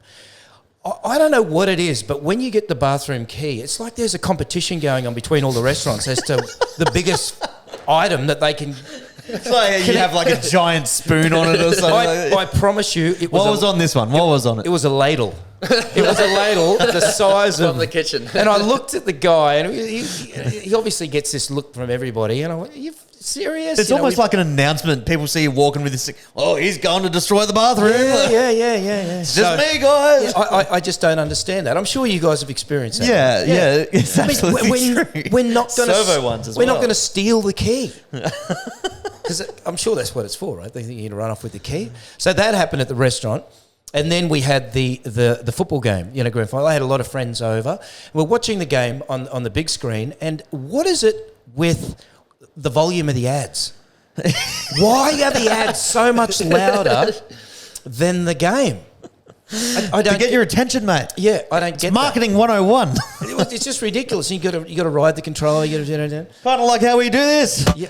I don't know what it is, but when you get the bathroom key, it's like there's a competition going on between all the restaurants as to the biggest item that they can... It's like you have like a giant spoon on it or something. I promise you, it was... What was on this one? What was on it? It was a ladle. It was a ladle the size of... From the kitchen. And I looked at the guy, and he obviously gets this look from everybody, and I went, serious? It's almost like an announcement. People see you walking with this. Oh, he's going to destroy the bathroom. Yeah. It's just me, guys. Yeah, I just don't understand that. I'm sure you guys have experienced that. Yeah. It's absolutely true. We're not going to servo ones as We're well. not going to steal the key. Because I'm sure that's what it's for, right? They think you can run off with the key. So that happened at the restaurant. And then we had the football game, grand final. I had a lot of friends over. We're watching the game on the big screen. And what is it with the volume of the ads? Why are the ads so much louder than the game? I don't to get your attention, mate. Yeah, I don't get marketing 101. It's just ridiculous. You got to ride the controller. You got to kind of like how we do this. Yeah.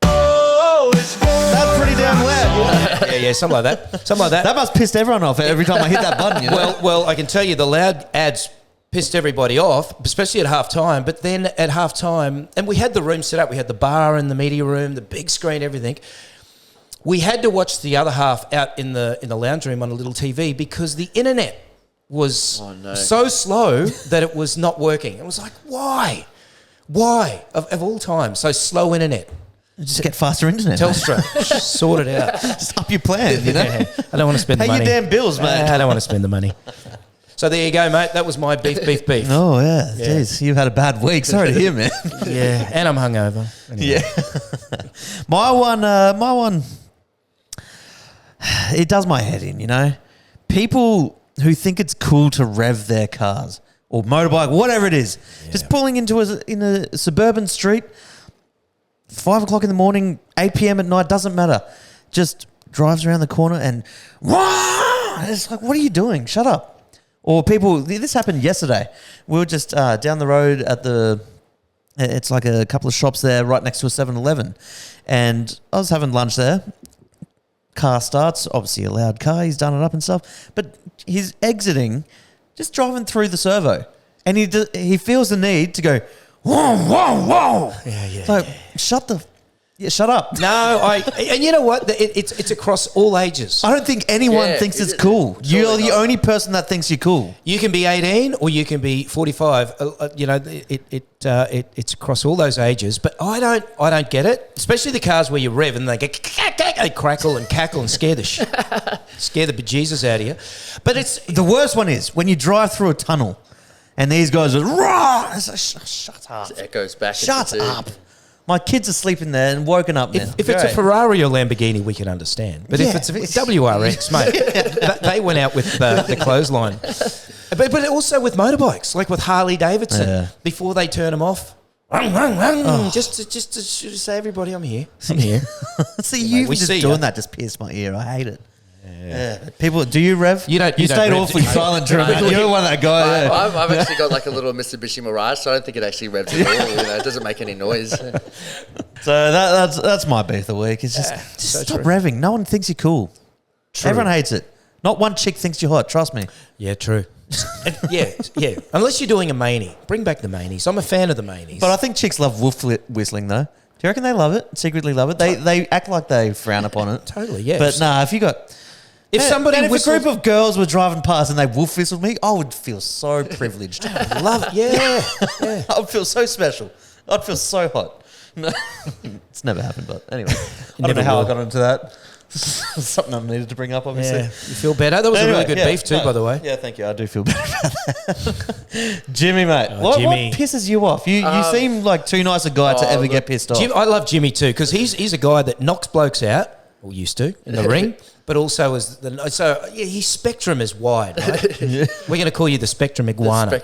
That's pretty damn loud. Yeah, something like that. That must piss everyone off every time I hit that button. Well, I can tell you the loud ads pissed everybody off, especially at halftime. But then at halftime, and we had the room set up. We had the bar and the media room, the big screen, everything. We had to watch the other half out in the lounge room on a little TV because the internet was so slow that it was not working. It was like, why? Of all time, so slow internet. Just get faster internet. Telstra, sort it out. Just up your plan, Yeah. I don't want to spend the money. Pay your damn bills, mate. I don't want to spend the money. So there you go, mate. That was my beef. Oh, yeah. Jeez, you've had a bad week. Sorry to hear, man. Yeah, and I'm hungover. Anyway. Yeah. My one, it does my head in, People who think it's cool to rev their cars or motorbike, whatever it is, just pulling into in a suburban street, 5 o'clock in the morning, 8 p.m. at night, doesn't matter. Just drives around the corner and it's like, what are you doing? Shut up. Or people, this happened yesterday. We were just down the road at it's like a couple of shops there right next to a 7-Eleven. And I was having lunch there. Car starts, obviously a loud car. He's done it up and stuff. But he's exiting, just driving through the servo. And he feels the need to go, whoa. Yeah. Like, shut up. No, and you know what? It's across all ages. I don't think anyone thinks it's cool. You're the only person that thinks you're cool. You can be 18 or you can be 45. It's across all those ages. But I don't get it. Especially the cars where you rev and they crackle and cackle and scare the bejesus out of you. But it's the worst one is when you drive through a tunnel and these guys are raw. It's like, shut up. It echoes back. Shut up. My kids are sleeping there and woken up now. If it's a Ferrari or Lamborghini, we can understand. But if it's a WRX, mate, they went out with the clothesline. But also with motorbikes, like with Harley Davidson, before they turn them off. Just to say, everybody, I'm here. See, you just doing that just pierced my ear. I hate it. Yeah. People, do you rev? You stayed awfully silent during it. You're one of that guy. I've actually got like a little Mitsubishi Mirage, so I don't think it actually revs at all. It doesn't make any noise. So that's my beef of the week. It's just stop revving. No one thinks you're cool. True. Everyone hates it. Not one chick thinks you're hot. Trust me. Yeah, true. Yeah. Unless you're doing a manie. Bring back the manies. I'm a fan of the manies. But I think chicks love wolf whistling though. Do you reckon they love it? Secretly love it? They act like they frown upon it. Totally, yeah. But if you got... If a group of girls were driving past and they wolf whistled me, I would feel so privileged. Love it. Yeah. I would feel so special. I'd feel so hot. No, it's never happened, but anyway. I don't know how I got into that. Something I needed to bring up, obviously. Yeah, you feel better? That was a really good beef too, by the way. Yeah, thank you. I do feel better about that. Jimmy, mate. What pisses you off? You seem like too nice a guy to ever get pissed off. I love Jimmy too, because he's a guy that knocks blokes out, or used to, in the ring. But also his spectrum is wide, right? We're going to call you the spectrum iguana.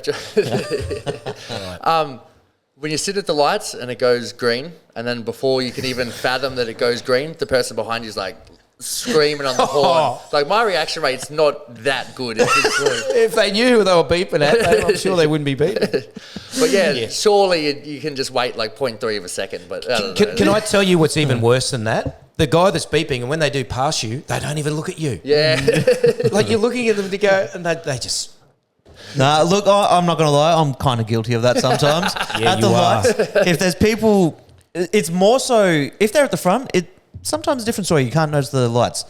When you sit at the lights and it goes green, and then before you can even fathom that it goes green, the person behind you is like screaming on the horn. Like, my reaction rate's not that good. If they knew who they were beeping at, I'm sure they wouldn't be beeping. But surely you can just wait like 0.3 of a second. But can I tell you what's even worse than that? The guy that's beeping, and when they do pass you, they don't even look at you. Yeah. Like, you're looking at them to go, and they just... Nah, look, I'm not going to lie. I'm kind of guilty of that sometimes. At the lights, if there's people... It's more so... If they're at the front, sometimes a different story. You can't notice the lights.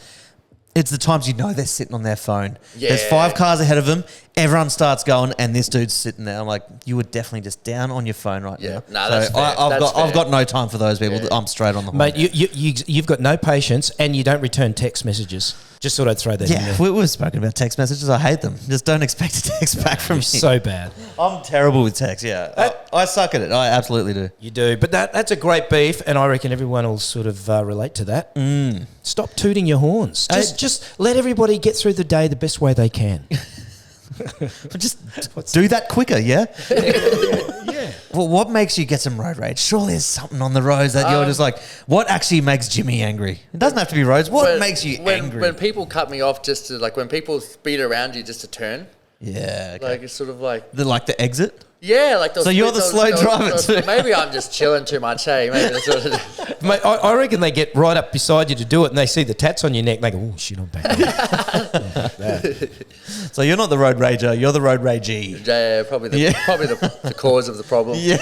It's the times they're sitting on their phone. Yeah. There's 5 cars ahead of them. everyone starts going, and this dude's sitting there. I'm like, you were definitely just down on your phone right now. No, that's fair. I've got no time for those people. I'm straight on the horn. Mate, you've got no patience, and you don't return text messages. Just thought I'd throw that in there. We've spoken about text messages. I hate them. Just don't expect a text back from me. So bad. I'm terrible with text, I suck at it. I absolutely do. You do. But that's a great beef, and I reckon everyone will sort of relate to that. Stop tooting your horns. Just let everybody get through the day the best way they can. Just do that quicker, yeah? Yeah. Well, what makes you get some road rage? Surely there's something on the roads that you're just like, what actually makes Jimmy angry? It doesn't have to be roads. What makes you angry? When people cut me off just to, like, when people speed around you just to turn. Yeah. Okay. Like, it's sort of like... The exit? Yeah, like those... So you're the slow driver too. Maybe I'm just chilling too much, hey? Maybe that's what it is. Mate, I reckon they get right up beside you to do it, and they see the tats on your neck, and they go, oh, shit, I'm back. So you're not the road rager, you're the road ragee. Yeah, probably the cause of the problem. Yeah.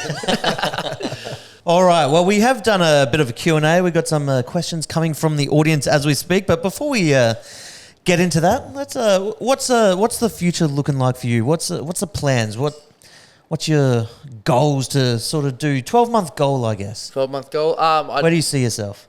All right. Well, we have done a bit of a Q&A. We've got some questions coming from the audience as we speak. But before we get into that, what's the future looking like for you? What's the plans? What's your goals to sort of do? 12-month goal, I guess. 12-month goal. Where do you see yourself?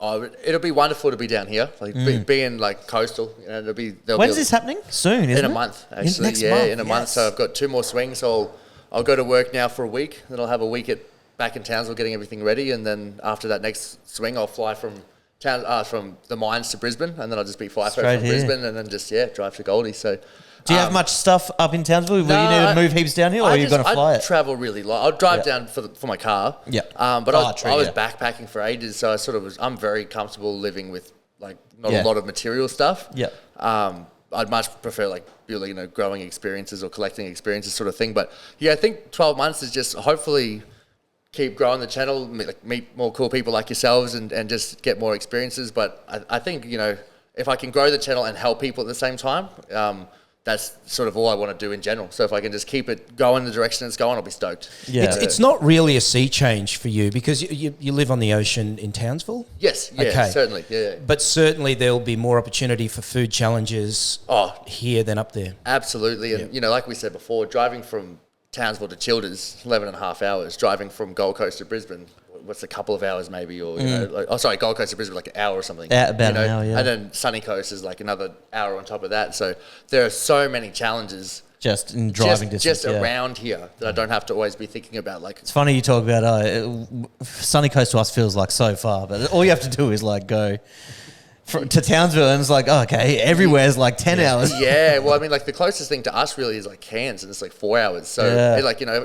Oh, it'll be wonderful to be down here, like being like coastal. You know, When's this happening? Soon, isn't it? In a month, actually. Next month, in a month. So I've got 2 more swings. So I'll go to work now for a week. Then I'll have a week back in Townsville getting everything ready, and then after that next swing, I'll fly from the mines to Brisbane, and then I'll just be FIFO from Brisbane, and then just drive to Goldie. So. Do you have much stuff up in Townsville? Will you need to move heaps down here, or are you going to fly it? I travel really light. I'll drive down for my car. Yeah. But I was backpacking for ages, so I'm very comfortable living with like not a lot of material stuff. Yeah. I'd much prefer like growing experiences or collecting experiences sort of thing. But yeah, I think 12 months is just hopefully keep growing the channel, meet more cool people like yourselves, and just get more experiences. But I think if I can grow the channel and help people at the same time. That's sort of all I want to do in general. So if I can just keep it going the direction it's going, I'll be stoked. Yeah. It's not really a sea change for you because you live on the ocean in Townsville? Yes, certainly. Yeah. But certainly there'll be more opportunity for food challenges here than up there. Absolutely. And, like we said before, driving from Townsville to Childers, 11 and a half hours. Driving from Gold Coast to Brisbane, what's a couple of hours maybe, or Gold Coast to Brisbane like an hour or something. Yeah, about an hour, yeah. And then Sunny Coast is like another hour on top of that. So there are so many challenges just in driving distance, around here that I don't have to always be thinking about. Like it's funny you talk about Sunny Coast to us feels like so far, but all you have to do is like go to Townsville, and it's like, everywhere's like 10 hours. Yeah, well, I mean, like the closest thing to us really is like Cairns, and it's like 4 hours. So,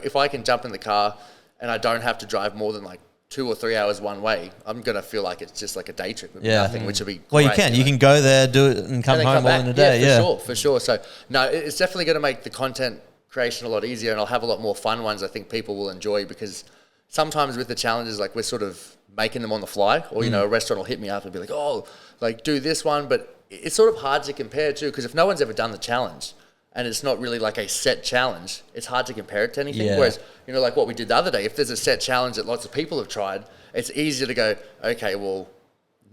if I can jump in the car and I don't have to drive more than like 2 or 3 hours one way, I'm going to feel like it's just like a day trip. Nothing, which would be well, great, you can go there, do it, and come home all in a day. Yeah, for sure. So, no, it's definitely going to make the content creation a lot easier, and I'll have a lot more fun ones I think people will enjoy, because sometimes with the challenges, like we're sort of making them on the fly, or, a restaurant will hit me up and be like, do this one. But it's sort of hard to compare too, because if no one's ever done the challenge and it's not really like a set challenge, it's hard to compare it to anything. Yeah. Whereas, like what we did the other day, if there's a set challenge that lots of people have tried, it's easier to go, okay, well,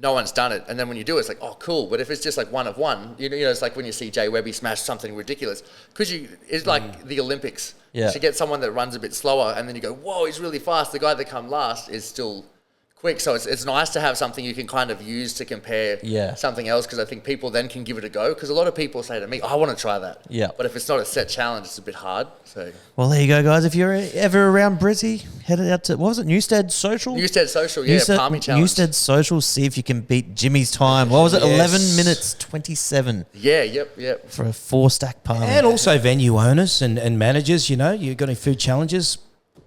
no one's done it. And then when you do it, it's like, oh, cool. But if it's just like one of one, it's like when you see Jay Webby smash something ridiculous, because it's like the Olympics. Yeah. So you get someone that runs a bit slower, and then you go, whoa, he's really fast. The guy that come last is still quick. So it's nice to have something you can kind of use to compare something else, because I think people then can give it a go. Because a lot of people say to me, I want to try that. Yeah. But if it's not a set challenge, it's a bit hard. So well, there you go, guys. If you're ever around Brizzy, head out to, what was it, Newstead Social? Newstead Social, Palmy Challenge. Newstead Social, see if you can beat Jimmy's time. What was it, 11 minutes 27? Yeah, yep. For a 4-stack palmy. And also venue owners and managers, you got any food challenges?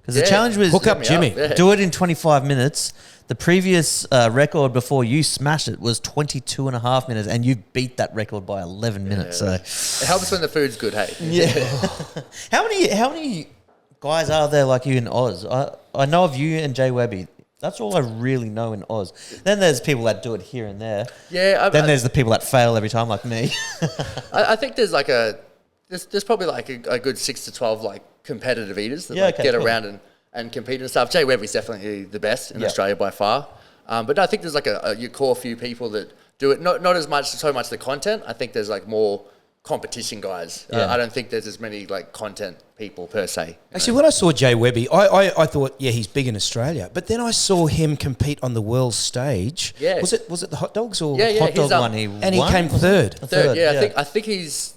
Because the challenge was hook up Jimmy. Do it in 25 minutes. The previous record before you smashed it was 22 and a half minutes, and you beat that record by 11 minutes. So it helps when the food's good, hey? Yeah. How many guys are there like you in Oz? I know of you and Jay Webby. That's all I really know in Oz. Then there's people that do it here and there. Yeah. Then there's the people that fail every time, like me. I think there's like there's probably like a good 6 to 12 like competitive eaters that get around and compete and stuff. Jay Webby's definitely the best in Australia by far. But no, I think there's like your core few people that do it. Not as much, so much the content. I think there's like more competition guys. Yeah. I don't think there's as many like content people per se. Actually, when I saw Jay Webby, I thought, yeah, he's big in Australia. But then I saw him compete on the world stage. Yeah. Was it the hot dogs or Hot he's dog one? and he came third. Third, yeah. I think he's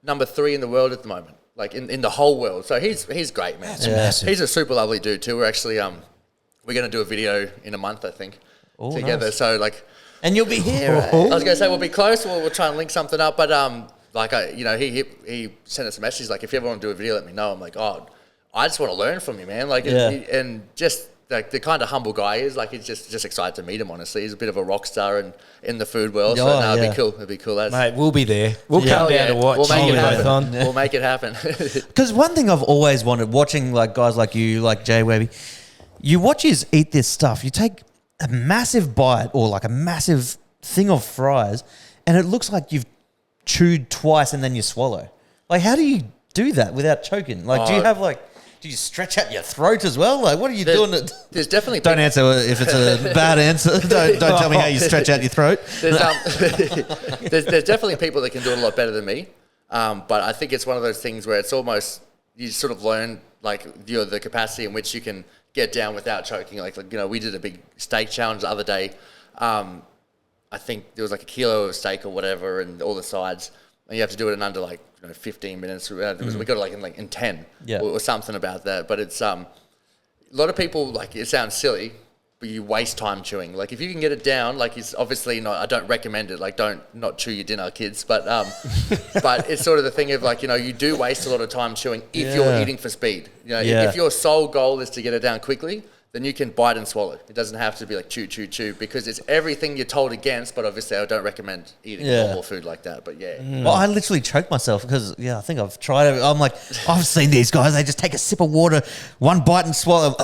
number 3 in the world at the moment, like in the whole world. So he's great, man. That's massive. He's a super lovely dude too. We're actually we're gonna do a video in a month, I think, together. Nice. So like, And you'll be here. Right? I was gonna say we'll be close. We'll try and link something up, but he sent us a message like, if you ever want to do a video, let me know. I'm like, oh, I just want to learn from you, man. Like, and just like the kind of humble guy he is, like, he's just excited to meet him. Honestly, he's a bit of a rock star in the food world. So it'd be cool. It'd be cool. Mate, we'll be there. We'll come down to watch. We'll make it happen. We'll make it happen. Because one thing I've always wanted, watching like guys like you, like Jay Webby, you watch us eat this stuff. You take a massive bite or like a massive thing of fries, and it looks like you've chewed twice and then you swallow. Like, how do you do that without choking? Like, do you stretch out your throat as well? Like, what are you doing? There's definitely don't answer if it's a bad answer. Don't tell me how you stretch out your throat. There's definitely people that can do it a lot better than me. But I think it's one of those things where it's almost, you sort of learn like the capacity in which you can get down without choking. Like we did a big steak challenge the other day. I think there was like a kilo of steak or whatever, and all the sides, and you have to do it in under 15 minutes. We got it in 10 or something about that. But it's a lot of people, like, it sounds silly, but you waste time chewing. Like, if you can get it down, like, it's obviously not. I don't recommend it. Like, not chew your dinner, kids. But but it's sort of the thing of like, you do waste a lot of time chewing if you're eating for speed. If your sole goal is to get it down quickly, then you can bite and swallow. It doesn't have to be like chew, chew, chew, because it's everything you're told against. But obviously, I don't recommend eating normal food like that. But Well, I literally choked myself because, I think I've tried it. I'm like, I've seen these guys. They just take a sip of water, one bite and swallow,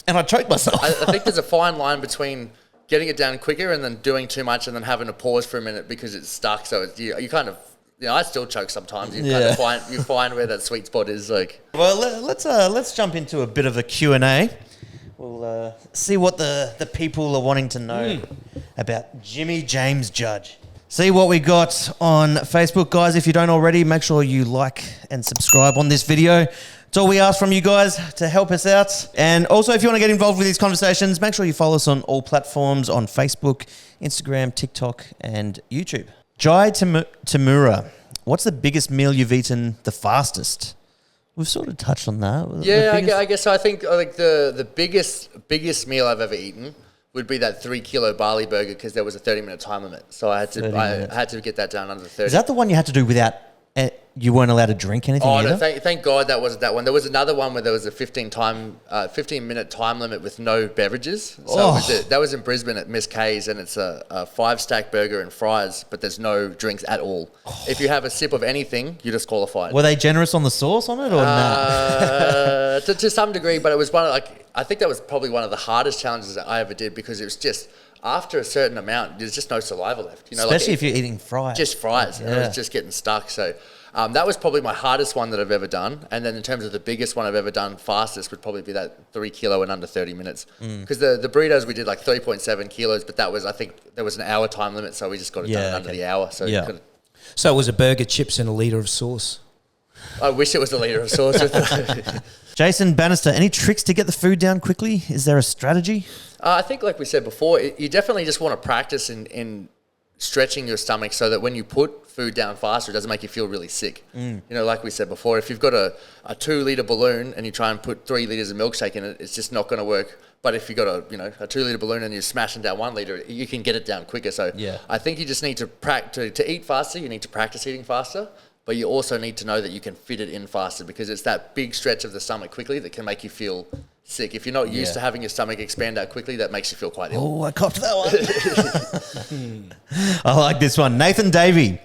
and I choked myself. I think there's a fine line between getting it down quicker and then doing too much and then having to pause for a minute because it's stuck. So you kind of, I still choke sometimes. You kind of find where that sweet spot is. Like, well, let's jump into a bit of a Q&A. We'll see what the people are wanting to know about Jimmy James Judge. See what we got on Facebook, guys. If you don't already, make sure you like and subscribe on this video. It's all we ask from you guys to help us out. And also, if you want to get involved with these conversations, make sure you follow us on all platforms on Facebook, Instagram, TikTok, and YouTube. Jai Tamura, what's the biggest meal you've eaten the fastest? We've sort of touched on that. Yeah, I guess so. I think like the biggest meal I've ever eaten would be that 3 kilo barley burger because there was a 30-minute time limit. So I had to get that down under 30. Is that the one you had to do without? You weren't allowed to drink anything either? No, thank God that wasn't that one. There was another one where there was a 15-minute time limit with no beverages. So that was in Brisbane at Miss K's, and it's a 5-stack burger and fries, but there's no drinks at all. If you have a sip of anything, you're disqualified. Were they generous on the sauce on it or not? To some degree, but it was I think that was probably one of the hardest challenges that I ever did because it was just, after a certain amount, there's just no saliva left. Especially if you're eating fries. Just fries. Yeah. And it was just getting stuck. So that was probably my hardest one that I've ever done. And then in terms of the biggest one I've ever done fastest would probably be that 3 kilo in under 30 minutes. Because the burritos, we did like 3.7 kilos, but that was, I think there was an hour time limit. So we just got it done in under the hour. So So it was a burger, chips, and a litre of sauce. I wish it was a litre of sauce. Jason Bannister, any tricks to get the food down quickly? Is there a strategy? I think, like we said before, you definitely just want to practice in stretching your stomach so that when you put food down faster, it doesn't make you feel really sick. Like we said before, if you've got a 2-litre balloon and you try and put 3 litres of milkshake in it, it's just not going to work. But if you've got a 2-litre balloon and you're smashing down 1 litre, you can get it down quicker. So I think you just need to eat faster. You need to practice eating faster. But you also need to know that you can fit it in faster because it's that big stretch of the stomach quickly that can make you feel sick. If you're not used to having your stomach expand out quickly, that makes you feel quite ill. Oh, I copped that one. I like this one. Nathan Davey,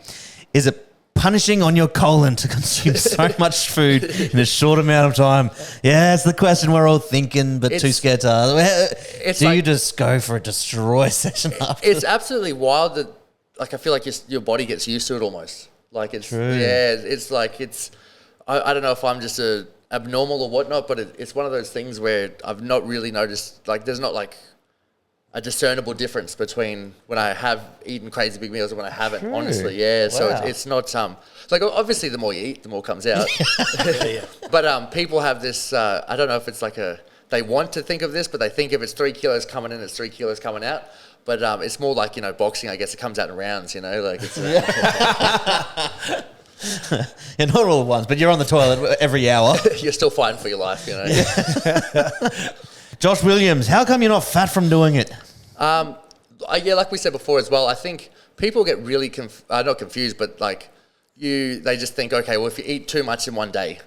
is it punishing on your colon to consume so much food in a short amount of time? Yeah, it's the question we're all thinking, but too scared to ask. Do you just go for a destroy session after? It's absolutely wild that, like, I feel like your body gets used to it almost. Like it's it's like I don't know if I'm just abnormal or whatnot, but it's one of those things where I've not really noticed, like, there's not like a discernible difference between when I have eaten crazy big meals and when I haven't. True. Honestly, yeah. Wow. So it's not like obviously the more you eat, the more comes out. But people have this. I don't know if it's like they want to think of this, but they think if it's 3 kilos coming in, it's 3 kilos coming out. But it's more like, boxing, I guess it comes out in rounds, like it's... Yeah, not all at once, but you're on the toilet every hour. You're still fighting for your life, Josh Williams, how come you're not fat from doing it? Like we said before as well, I think people get really, not confused, but like they just think, okay, well, if you eat too much in one day,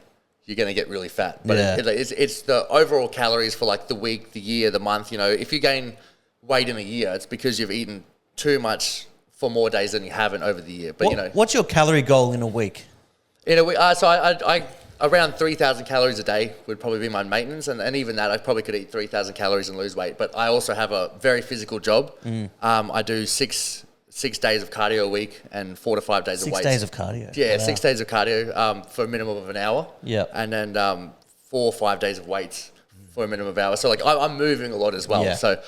you're going to get really fat. But it's the overall calories for like the week, the year, the month, if you gain weight in a year, it's because you've eaten too much for more days than you haven't over the year. But what's your calorie goal in a week? In a week, so I around 3,000 calories a day would probably be my maintenance, and even that I probably could eat 3,000 calories and lose weight. But I also have a very physical job. I do six days of cardio a week and 4 to 5 days of weights. 6 days of cardio. Yeah, wow. 6 days of cardio for a minimum of an hour. Yeah, and then 4 or 5 days of weights for a minimum of an hour. So like I'm moving a lot as well. Yeah. So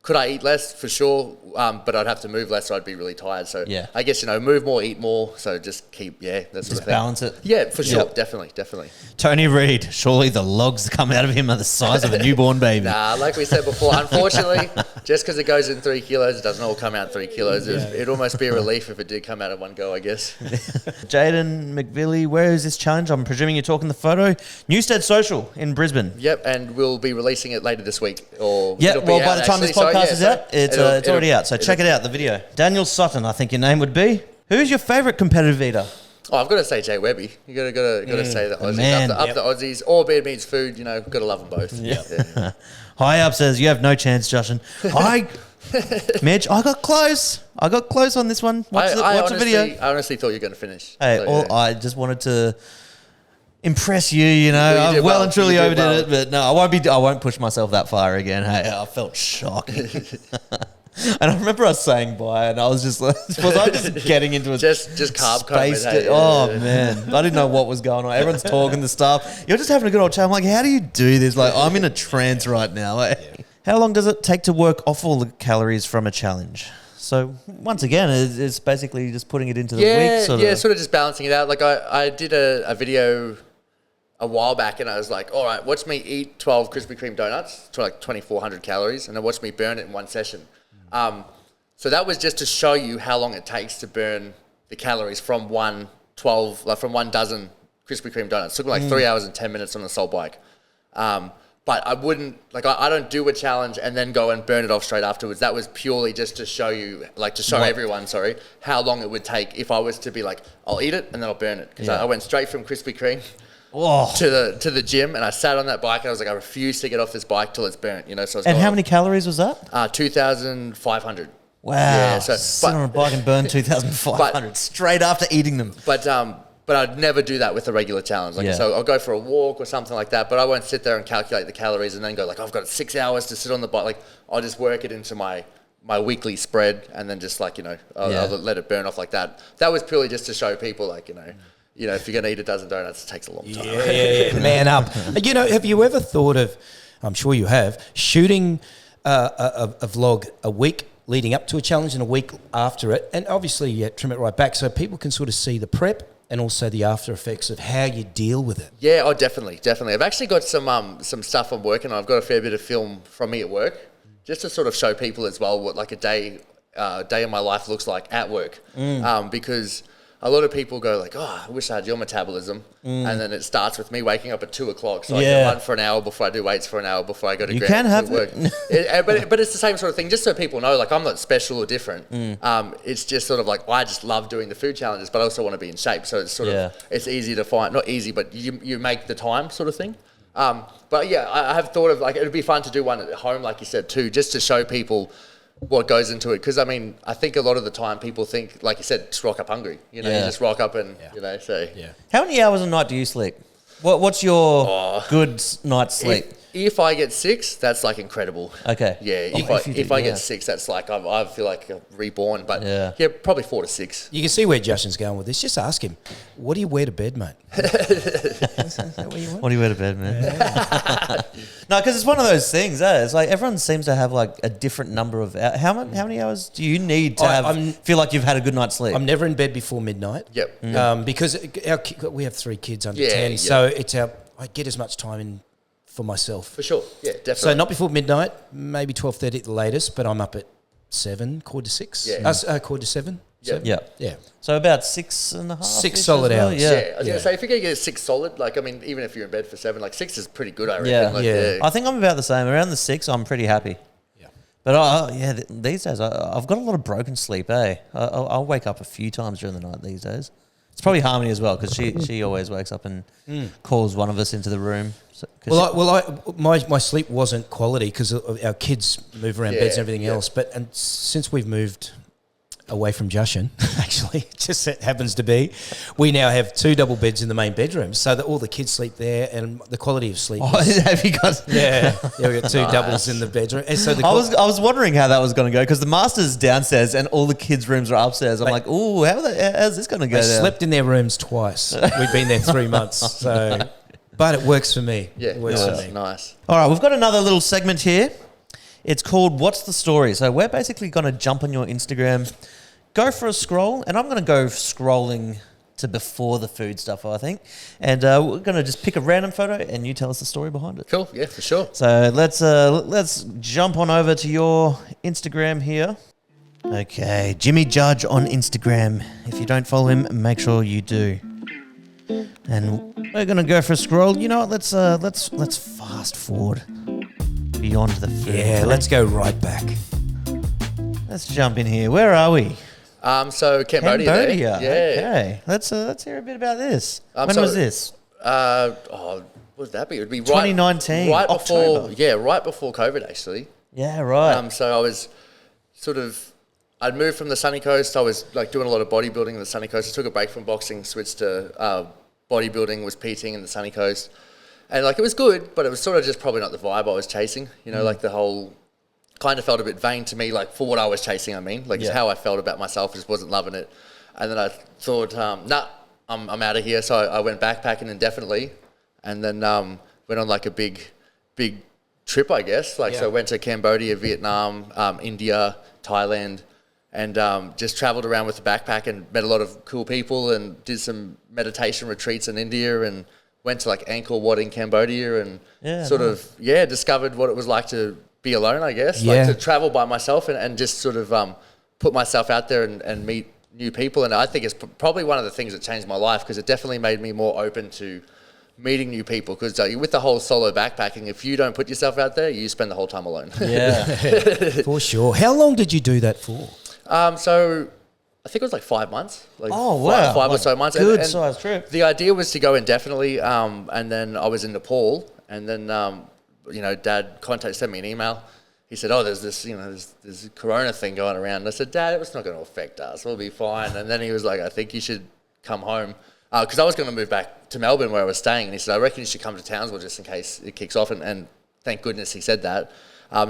could I eat less? For sure, but I'd have to move less, so I'd be really tired. So I guess, move more, eat more. So just keep, that sort of thing. Balance it. Yeah, for sure. Yep. Definitely. Tony Reid, surely the logs come out of him are the size of a newborn baby. Nah, like we said before, unfortunately, just because it goes in 3 kilos, it doesn't all come out 3 kilos. It'd almost be a relief if it did come out at one go, I guess. Jaden McVilly, where is this challenge? I'm presuming you're talking the photo. Newstead Social in Brisbane. Yep, and we'll be releasing it later this week. Or by the time this podcast is out, it's already out. So check it out, the video. Daniel Sutton, I think your name would be. Who's your favourite competitive eater? Oh, I've got to say Jay Webby. You got to say the Aussies. Man. Up the Aussies. All beer means food. Got to love them both. Yeah. High Up says you have no chance, Jashan. Midge, I got close. On this one. Watch the video. I honestly thought you were going to finish. Hey, I just wanted to impress you. I well and truly overdid it, but no, I won't push myself that far again. Hey, I felt shocking. And I remember us saying bye, and I was just like, was I just getting into a just carb space? Man, I didn't know what was going on. Everyone's talking the stuff. You're just having a good old chat. I'm like, how do you do this? Like, I'm in a trance right now. Like, how long does it take to work off all the calories from a challenge? So once again, it's basically just putting it into the week. Sort of just balancing it out. Like I did a video a while back, and I was like, all right, watch me eat 12 Krispy Kreme donuts to like 2,400 calories, and then watch me burn it in one session. So that was just to show you how long it takes to burn the calories from from 1 dozen Krispy Kreme donuts. It took like 3 hours and 10 minutes on the Soul Bike. But I wouldn't, I don't do a challenge and then go and burn it off straight afterwards. That was purely just to show you, everyone, how long it would take if I was to be like, I'll eat it and then I'll burn it. Because I went straight from Krispy Kreme to the gym, and I sat on that bike, and I was like, I refuse to get off this bike till it's burnt, So how many calories was that? 2,500. Wow! Yeah, sit on a bike and burn 2,500 straight after eating them. But I'd never do that with a regular challenge. So I'll go for a walk or something like that, but I won't sit there and calculate the calories and then go I've got 6 hours to sit on the bike. I'll just work it into my weekly spread, and then just I'll let it burn off like that. That was purely just to show people if you're going to eat a dozen donuts, it takes a long time. Yeah, man up. Have you ever thought of, I'm sure you have, shooting a vlog a week leading up to a challenge and a week after it, and obviously trim it right back so people can sort of see the prep and also the after effects of how you deal with it? Yeah, definitely. I've actually got some stuff I'm working on. I've got a fair bit of film from me at work, just to sort of show people as well what a day in my life looks like at work. Because a lot of people go I wish I had your metabolism. And then it starts with me waking up at 2:00. So I can run for an hour before I do weights for an hour before I go to You can have work. But it's the same sort of thing, just so people know, I'm not special or different. It's just sort of I just love doing the food challenges, but I also want to be in shape. So it's sort of, it's easy to find, not easy, but you make the time sort of thing. But I have thought of it'd be fun to do one at home, like you said too, just to show people what goes into it. Because I think a lot of the time people think, like you said, just rock up hungry. You just rock up and How many hours a night do you sleep? What's your good night's sleep? If I get 6, that's like incredible. Okay. Yeah. If I get 6, that's like I feel like I'm reborn. But yeah, probably 4 to 6. You can see where Jashan's going with this. Just ask him, what do you wear to bed, mate? Is that what you want? What do you wear to bed, man? Yeah. No, because it's one of those things. It's like everyone seems to have like a different number of how many hours do you need to feel like you've had a good night's sleep? I'm never in bed before midnight. Yep. Because we have 3 kids under 10, so I get as much time in for myself. For sure. Yeah, definitely. So not before midnight, maybe 12:30 at the latest, but I'm up at 7, 5:45. Yeah. 5:45. Yeah. So about 6.5. 6 solid hours. Yeah. I was going to say, if you're going to get 6 solid, like, I mean, even if you're in bed for 7, like 6 is pretty good, I reckon. Yeah. I think I'm about the same. Around the 6, I'm pretty happy. Yeah. But these days, I've got a lot of broken sleep, I'll wake up a few times during the night these days. It's probably Harmony as well, because she always wakes up and calls one of us into the room. My sleep wasn't quality because our kids move around beds and everything else. But since we've moved away from Jashan, actually, it just happens to be, we now have 2 double beds in the main bedroom, so that all the kids sleep there, and the quality of sleep. Have you got? Yeah, we got 2 doubles in the bedroom. And so I was wondering how that was going to go, because the master's downstairs and all the kids' rooms are upstairs. I'm like, oh, how's this going to go? They slept in their rooms twice. We've been there 3 months, so. But it works for me. Yeah, it works for me. Nice. All right, we've got another little segment here. It's called What's the Story? So we're basically going to jump on your Instagram, go for a scroll, and I'm going to go scrolling to before the food stuff, I think. And we're going to just pick a random photo, and you tell us the story behind it. Cool, yeah, for sure. So let's jump on over to your Instagram here. Okay, Jimmy Judge on Instagram. If you don't follow him, make sure you do. And we're gonna go for a scroll. You know what? Let's fast forward beyond the food. Yeah, let's go right back. Let's jump in here. Where are we? So Cambodia. Yeah. Okay. Let's hear a bit about this. When was this? What would that be? It would be 2019. Right October. before. Yeah, right before COVID, actually. Yeah. Right. So I was I'd moved from the sunny coast. I was like doing a lot of bodybuilding in the sunny coast. I took a break from boxing, switched to bodybuilding, was PTing in the sunny coast. And like it was good, but it was sort of just probably not the vibe I was chasing. You know, like the whole kind of felt a bit vain to me, like for what I was chasing, I mean. Like just how I felt about myself, just wasn't loving it. And then I thought, I'm out of here. So I went backpacking indefinitely, and then went on like a big trip, I guess. So I went to Cambodia, Vietnam, India, Thailand, and just travelled around with the backpack and met a lot of cool people and did some meditation retreats in India and went to like Angkor Wat in Cambodia and discovered what it was like to be alone, I guess. Like to travel by myself and just sort of put myself out there and meet new people. And I think it's probably one of the things that changed my life, because it definitely made me more open to meeting new people, because with the whole solo backpacking, if you don't put yourself out there, you spend the whole time alone. Yeah. For sure. How long did you do that for? So I think it was like 5 months. Like five or so months. Good size trip. The idea was to go indefinitely, and then I was in Nepal, and then Dad sent me an email. He said, there's this, there's Corona thing going around. And I said, Dad, it's not going to affect us. We'll be fine. And then he was like, I think you should come home. Because I was going to move back to Melbourne where I was staying. And he said, I reckon you should come to Townsville just in case it kicks off. And thank goodness he said that.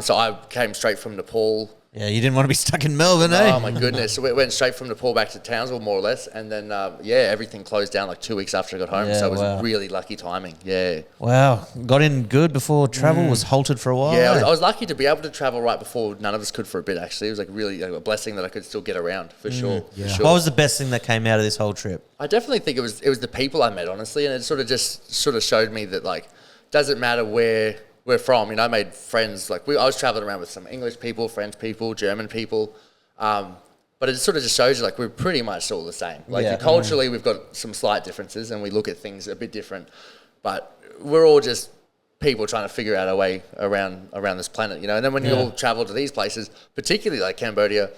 So I came straight from Nepal. Yeah, you didn't want to be stuck in Melbourne, eh? Oh, my goodness. So we went straight from Nepal back to Townsville, more or less. And then, everything closed down like 2 weeks after I got home. So it was really lucky timing. Yeah. Wow. Got in good before travel was halted for a while. Yeah, I was lucky to be able to travel right before none of us could for a bit, actually. It was like really a blessing that I could still get around, for sure. Yeah. What was the best thing that came out of this whole trip? I definitely think it was the people I met, honestly. And it sort of showed me that, like, doesn't matter where we're from. I made friends. Like I was traveling around with some English people, French people, German people, but it sort of just shows you like we're pretty much all the same. Like culturally, we've got some slight differences, and we look at things a bit different, but we're all just people trying to figure out a way around this planet. And then when you all travel to these places, particularly like Cambodia,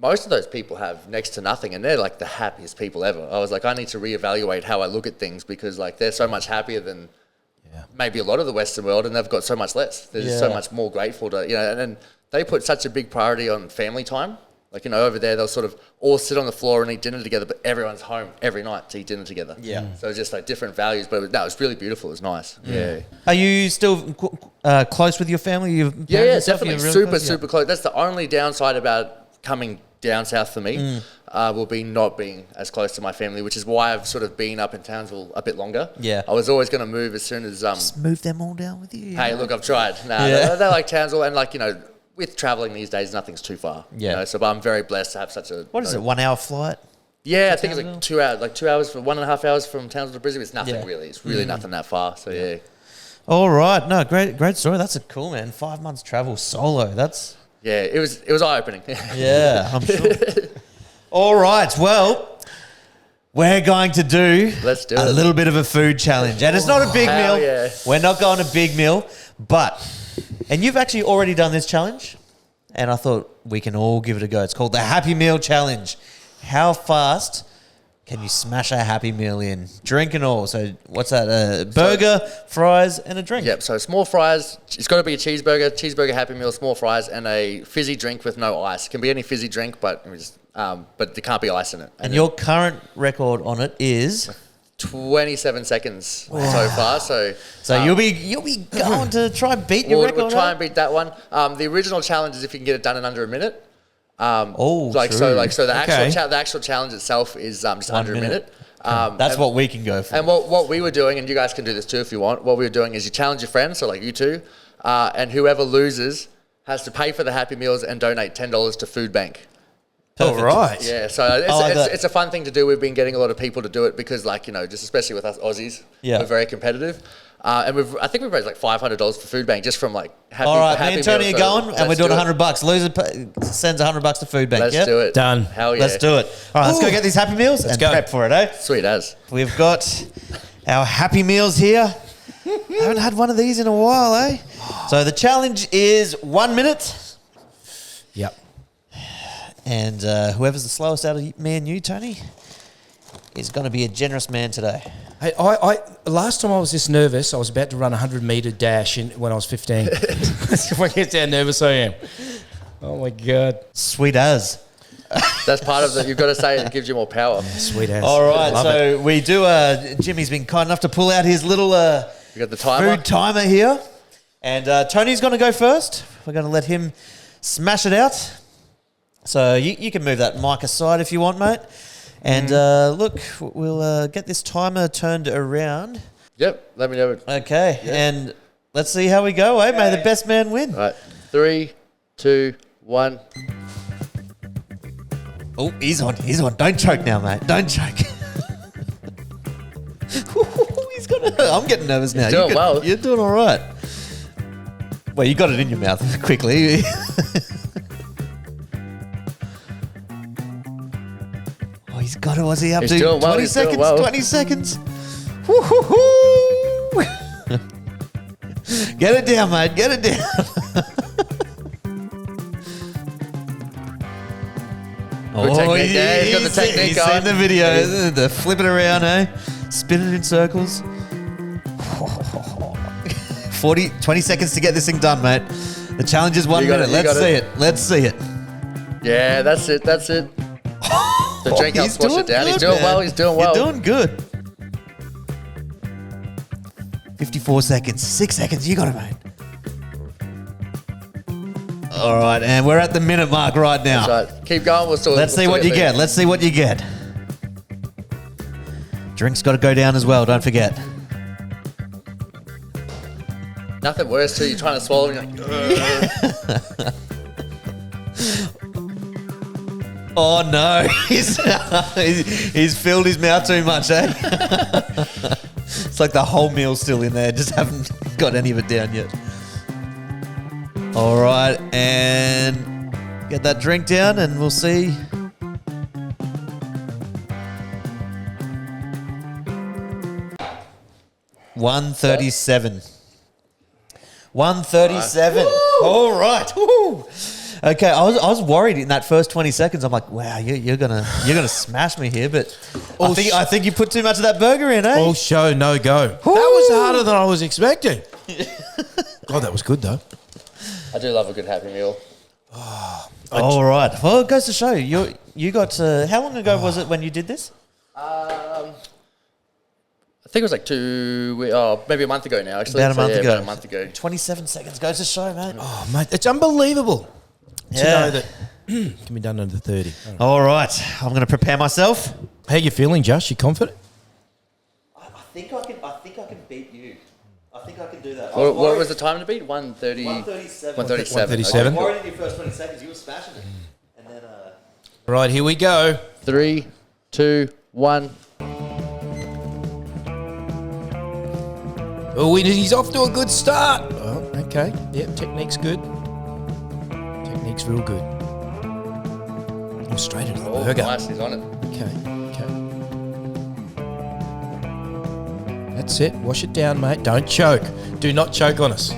most of those people have next to nothing, and they're like the happiest people ever. I was like, I need to reevaluate how I look at things, because like they're so much happier than maybe a lot of the Western world, and they've got so much less. They're just so much more grateful to, and then they put such a big priority on family time. Like, over there, they'll sort of all sit on the floor and eat dinner together, but everyone's home every night to eat dinner together. Yeah. So it's just like different values, but it was really beautiful. It was nice. Yeah. Are you still close with your family? Yeah, definitely. Super close. That's the only downside about coming down south for me, will be not being as close to my family, which is why I've sort of been up in Townsville a bit longer. Yeah. I was always going to move as soon as... Just move them all down with you. Hey, look, I've tried. They like Townsville, and like, with traveling these days, nothing's too far. Yeah. So, but I'm very blessed to have such a... What is it, 1 hour flight? Yeah, I think it's like 2 hours, 1.5 hours from Townsville to Brisbane. It's nothing really. It's really nothing that far. So, yeah. All right. No, great story. That's cool, man. 5 months travel solo. That's... Yeah, it was eye-opening. Yeah, I'm sure. All right. Well, we're going to do a little bit of a food challenge. And it's not a big meal. Yeah. We're not going a big meal. But, and you've actually already done this challenge, and I thought we can all give it a go. It's called the Happy Meal Challenge. How fast can you smash a Happy Meal in? Drink and all. So what's that? A burger, fries, and a drink. Yep. So small fries. It's got to be a cheeseburger Happy Meal, small fries, and a fizzy drink with no ice. It can be any fizzy drink, but there can't be ice in it. And your current record on it is 27 seconds so far. So you'll be going to try and beat your record. We'll try and beat that one. The original challenge is if you can get it done in under a minute. True. So the actual challenge itself is just under a minute. That's what we can go for. And what we were doing, and you guys can do this too if you want. What we were doing is you challenge your friends, so like you two, and whoever loses has to pay for the Happy Meals and donate $10 to Food Bank. Perfect. All right. Yeah, so it's a fun thing to do. We've been getting a lot of people to do it because, like, just especially with us Aussies, we're very competitive. And I think we've raised like $500 for Food Bank just from like happy. All right, happy me and Tony meals, are going, and we're doing $100. Loser sends $100 to Food Bank. Let's do it. Done. Hell yeah. Let's do it. All right, let's go get these Happy Meals and prep for it, eh? Sweet as. We've got our Happy Meals here. Haven't had one of these in a while, eh? So the challenge is 1 minute. Yep. And whoever's the slowest out of me and you, Tony, is going to be a generous man today. Hey, I last time I was this nervous, I was about to run a 100-metre dash when I was 15. If I get how nervous I am. Oh, my God. Sweet as. That's part of it. You've got to say it gives you more power. Sweet as. All right, so we do, Jimmy's been kind enough to pull out his little you got the timer? food timer here. And Tony's going to go first. We're going to let him smash it out. So you can move that mic aside if you want, mate. And look, we'll get this timer turned around. Yep, let me know. Okay, and let's see how we go, eh? May the best man win. All right, 3, 2, 1. Oh, he's on. Don't choke now, mate. Don't choke. He's gonna. I'm getting nervous now. Doing well. You're doing all right. Well, you got it in your mouth quickly. He's got it. What's he up to? Doing well. 20 seconds. Well. 20 seconds. Woo-hoo-hoo. Get it down, mate. Get it down. Good technique. Yeah, he's got the technique he's going. seen the video. The flip it around, eh? Spin it in circles. 20 seconds to get this thing done, mate. The challenge is 1 minute. Let's see it. Let's see it. Yeah, that's it. That's it. The drink helps wash it down. He's doing well. He's doing well. You're doing good. 54 seconds. 6 seconds. You got it, mate. All right, and we're at the minute mark right now. That's right. Keep going. Let's see what you get. Let's see what you get. Drink's got to go down as well. Don't forget. Nothing worse too. You're trying to swallow and you're like, Oh no, he's filled his mouth too much, eh? It's like the whole meal's still in there, just haven't got any of it down yet. All right, and get that drink down and we'll see. $137. 137. All right. Woo. Okay, I was worried in that first 20 seconds. I'm like, wow, you're gonna smash me here, but I think you put too much of that burger in, eh? All show, no go. That was harder than I was expecting. God, that was good though. I do love a good Happy Meal. All right. Well, it goes to show you got. How long ago was it when you did this? I think it was like maybe a month ago now. Actually, About a month ago. 27 seconds goes to show, mate. Oh, mate, it's unbelievable to know that can be done under 30. All right. I'm going to prepare myself. How you feeling, Josh? You confident? I think I can beat you. I think I can do that. What was the time to beat? 1:30. 1:37. 1:37. I was worried in your first 20 seconds. You were smashing it. And then. Right, here we go. 3, 2, 1. Oh, he's off to a good start. Oh, okay. Yep, technique's good. Technique's real good. Oh, straight into the burger. Nice, he's on it. Okay. That's it. Wash it down, mate. Don't choke. Do not choke on us.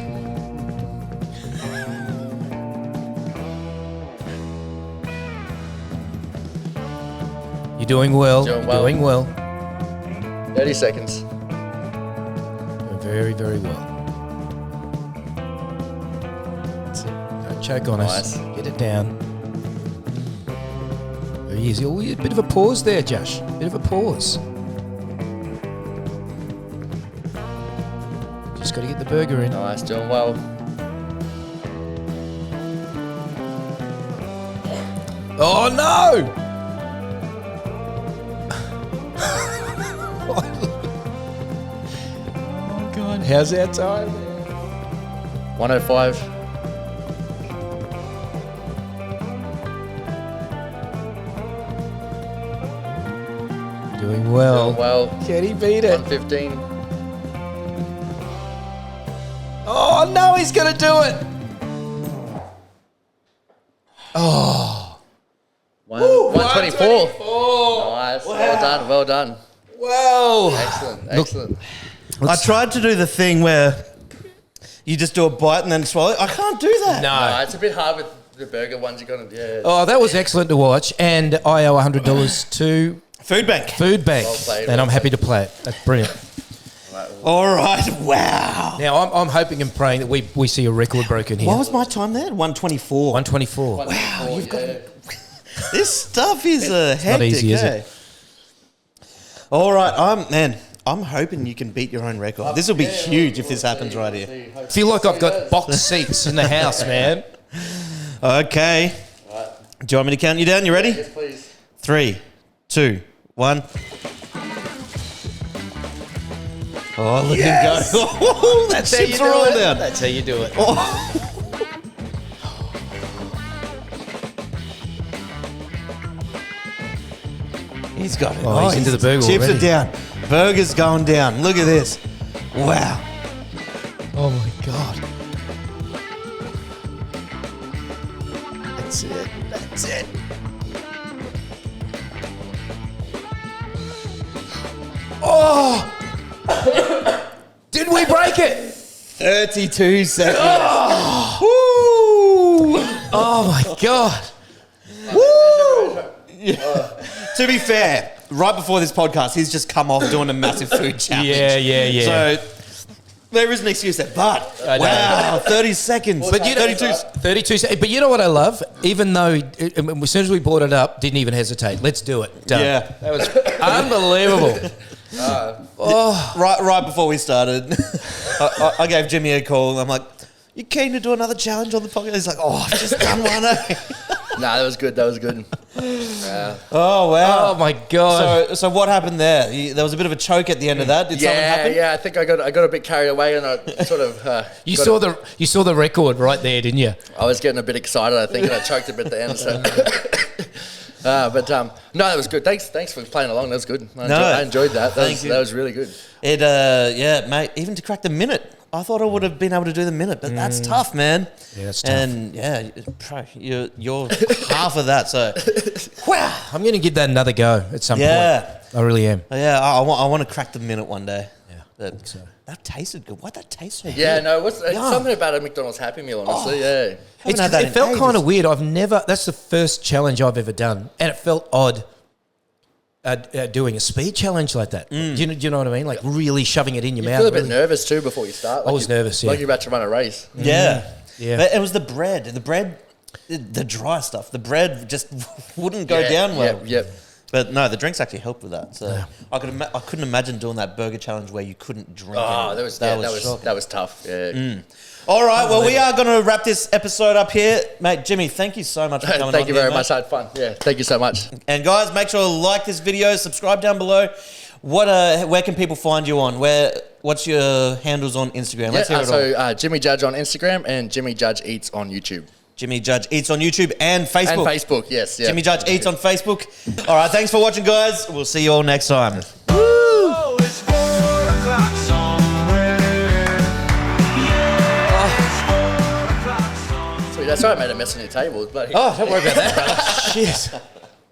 You're doing well. Doing well. 30 seconds. Doing very, very well. That's it. Don't choke on us. Get it down. There he is. Oh, a bit of a pause there, Josh. Bit of a pause. Just got to get the burger in. Nice, doing well. Oh, no! Oh, God. How's our time? 1:05. Doing well. Doing well. Can he beat it? 1:15. Oh, no, he's going to do it. Oh. 1:24. Nice. Wow. Well done. Wow. Excellent. I tried to do the thing where you just do a bite and then swallow it. I can't do that. No, it's a bit hard with the burger ones. You got to, yeah. Oh, that was excellent to watch. And I owe $100 to Food Bank. Well played, and I'm happy to play it. That's brilliant. All right. Wow. Now, I'm hoping and praying that we see a record broken here. What was my time there? 1:24. 124. Wow, you've got it. This stuff is hectic. Not easy, is it? All right. I'm hoping you can beat your own record. This will be huge if this happens right here. I feel like I've got box seats in the house, man. Okay. Do you want me to count you down? You ready? Yes, please. 3, 2, 1. Oh, look at him go. That chips are all down. That's how you do it. He's got it. Oh, he's into the burger Chips already. are down. Burger's going down. Look at this. Wow. Oh, my God. That's it. That's it. Oh! Did we break it? 32 seconds. Oh, my God. To be fair, right before this podcast, he's just come off doing a massive food challenge. Yeah. So there is an excuse there. But, wow, 30 seconds. But you know, 32 seconds. But you know what I love? Even though, as soon as we brought it up, didn't even hesitate. Let's do it. Done. Yeah. That was unbelievable. Right before we started, I gave Jimmy a call. I'm like, you keen to do another challenge on the podcast? He's like, I've just done one. Nah, that was good. Oh, wow. Oh, my God. So what happened there? There was a bit of a choke at the end of that. Did something happen? Yeah, I think I got a bit carried away and I sort of... You saw the record right there, didn't you? I was getting a bit excited, I think, and I choked a bit at the end. So. No, that was good. Thanks for playing along. That was good. I enjoyed that. That was really good. It, mate, even to crack the minute. I thought I would have been able to do the minute, but that's tough, man. Yeah, that's tough. And you're half of that. So, wow, I'm going to give that another go at some point. I really am. Yeah, I want to crack the minute one day. Yeah, But so. That tasted good. Why'd that taste so good? Yeah, no, it's something about a McDonald's Happy Meal, honestly. Yeah, It felt kind of weird. That's the first challenge I've ever done, and it felt odd. Doing a speed challenge like that. Do you know what I mean? Like really shoving it in your mouth. You feel a bit nervous too before you start. I was nervous, yeah. Like you're about to run a race. Yeah. Yeah. But it was the bread. The bread the dry stuff. The bread just wouldn't go down well. Yep. But no, the drinks actually helped with that. So I couldn't imagine doing that burger challenge where you couldn't drink. Oh, that was tough. Yeah. All right, well, we are going to wrap this episode up here. Mate, Jimmy, thank you so much for coming on. Thank you very much. I had fun. Yeah, thank you so much. And guys, make sure to like this video, subscribe down below. Where can people find you on? What's your handles on Instagram? Let's hear it all. Jimmy Judge on Instagram and Jimmy Judge Eats on YouTube. Jimmy Judge Eats on YouTube and Facebook. And Facebook, yes. Yeah. Jimmy Judge Eats on Facebook. All right, thanks for watching, guys. We'll see you all next time. Oh, it's 4 o'clock somewhere. Yeah, it's 4 o'clock somewhere. Sweet, that's right, I made a mess on your table. Oh, don't worry about that, brother. Cheers.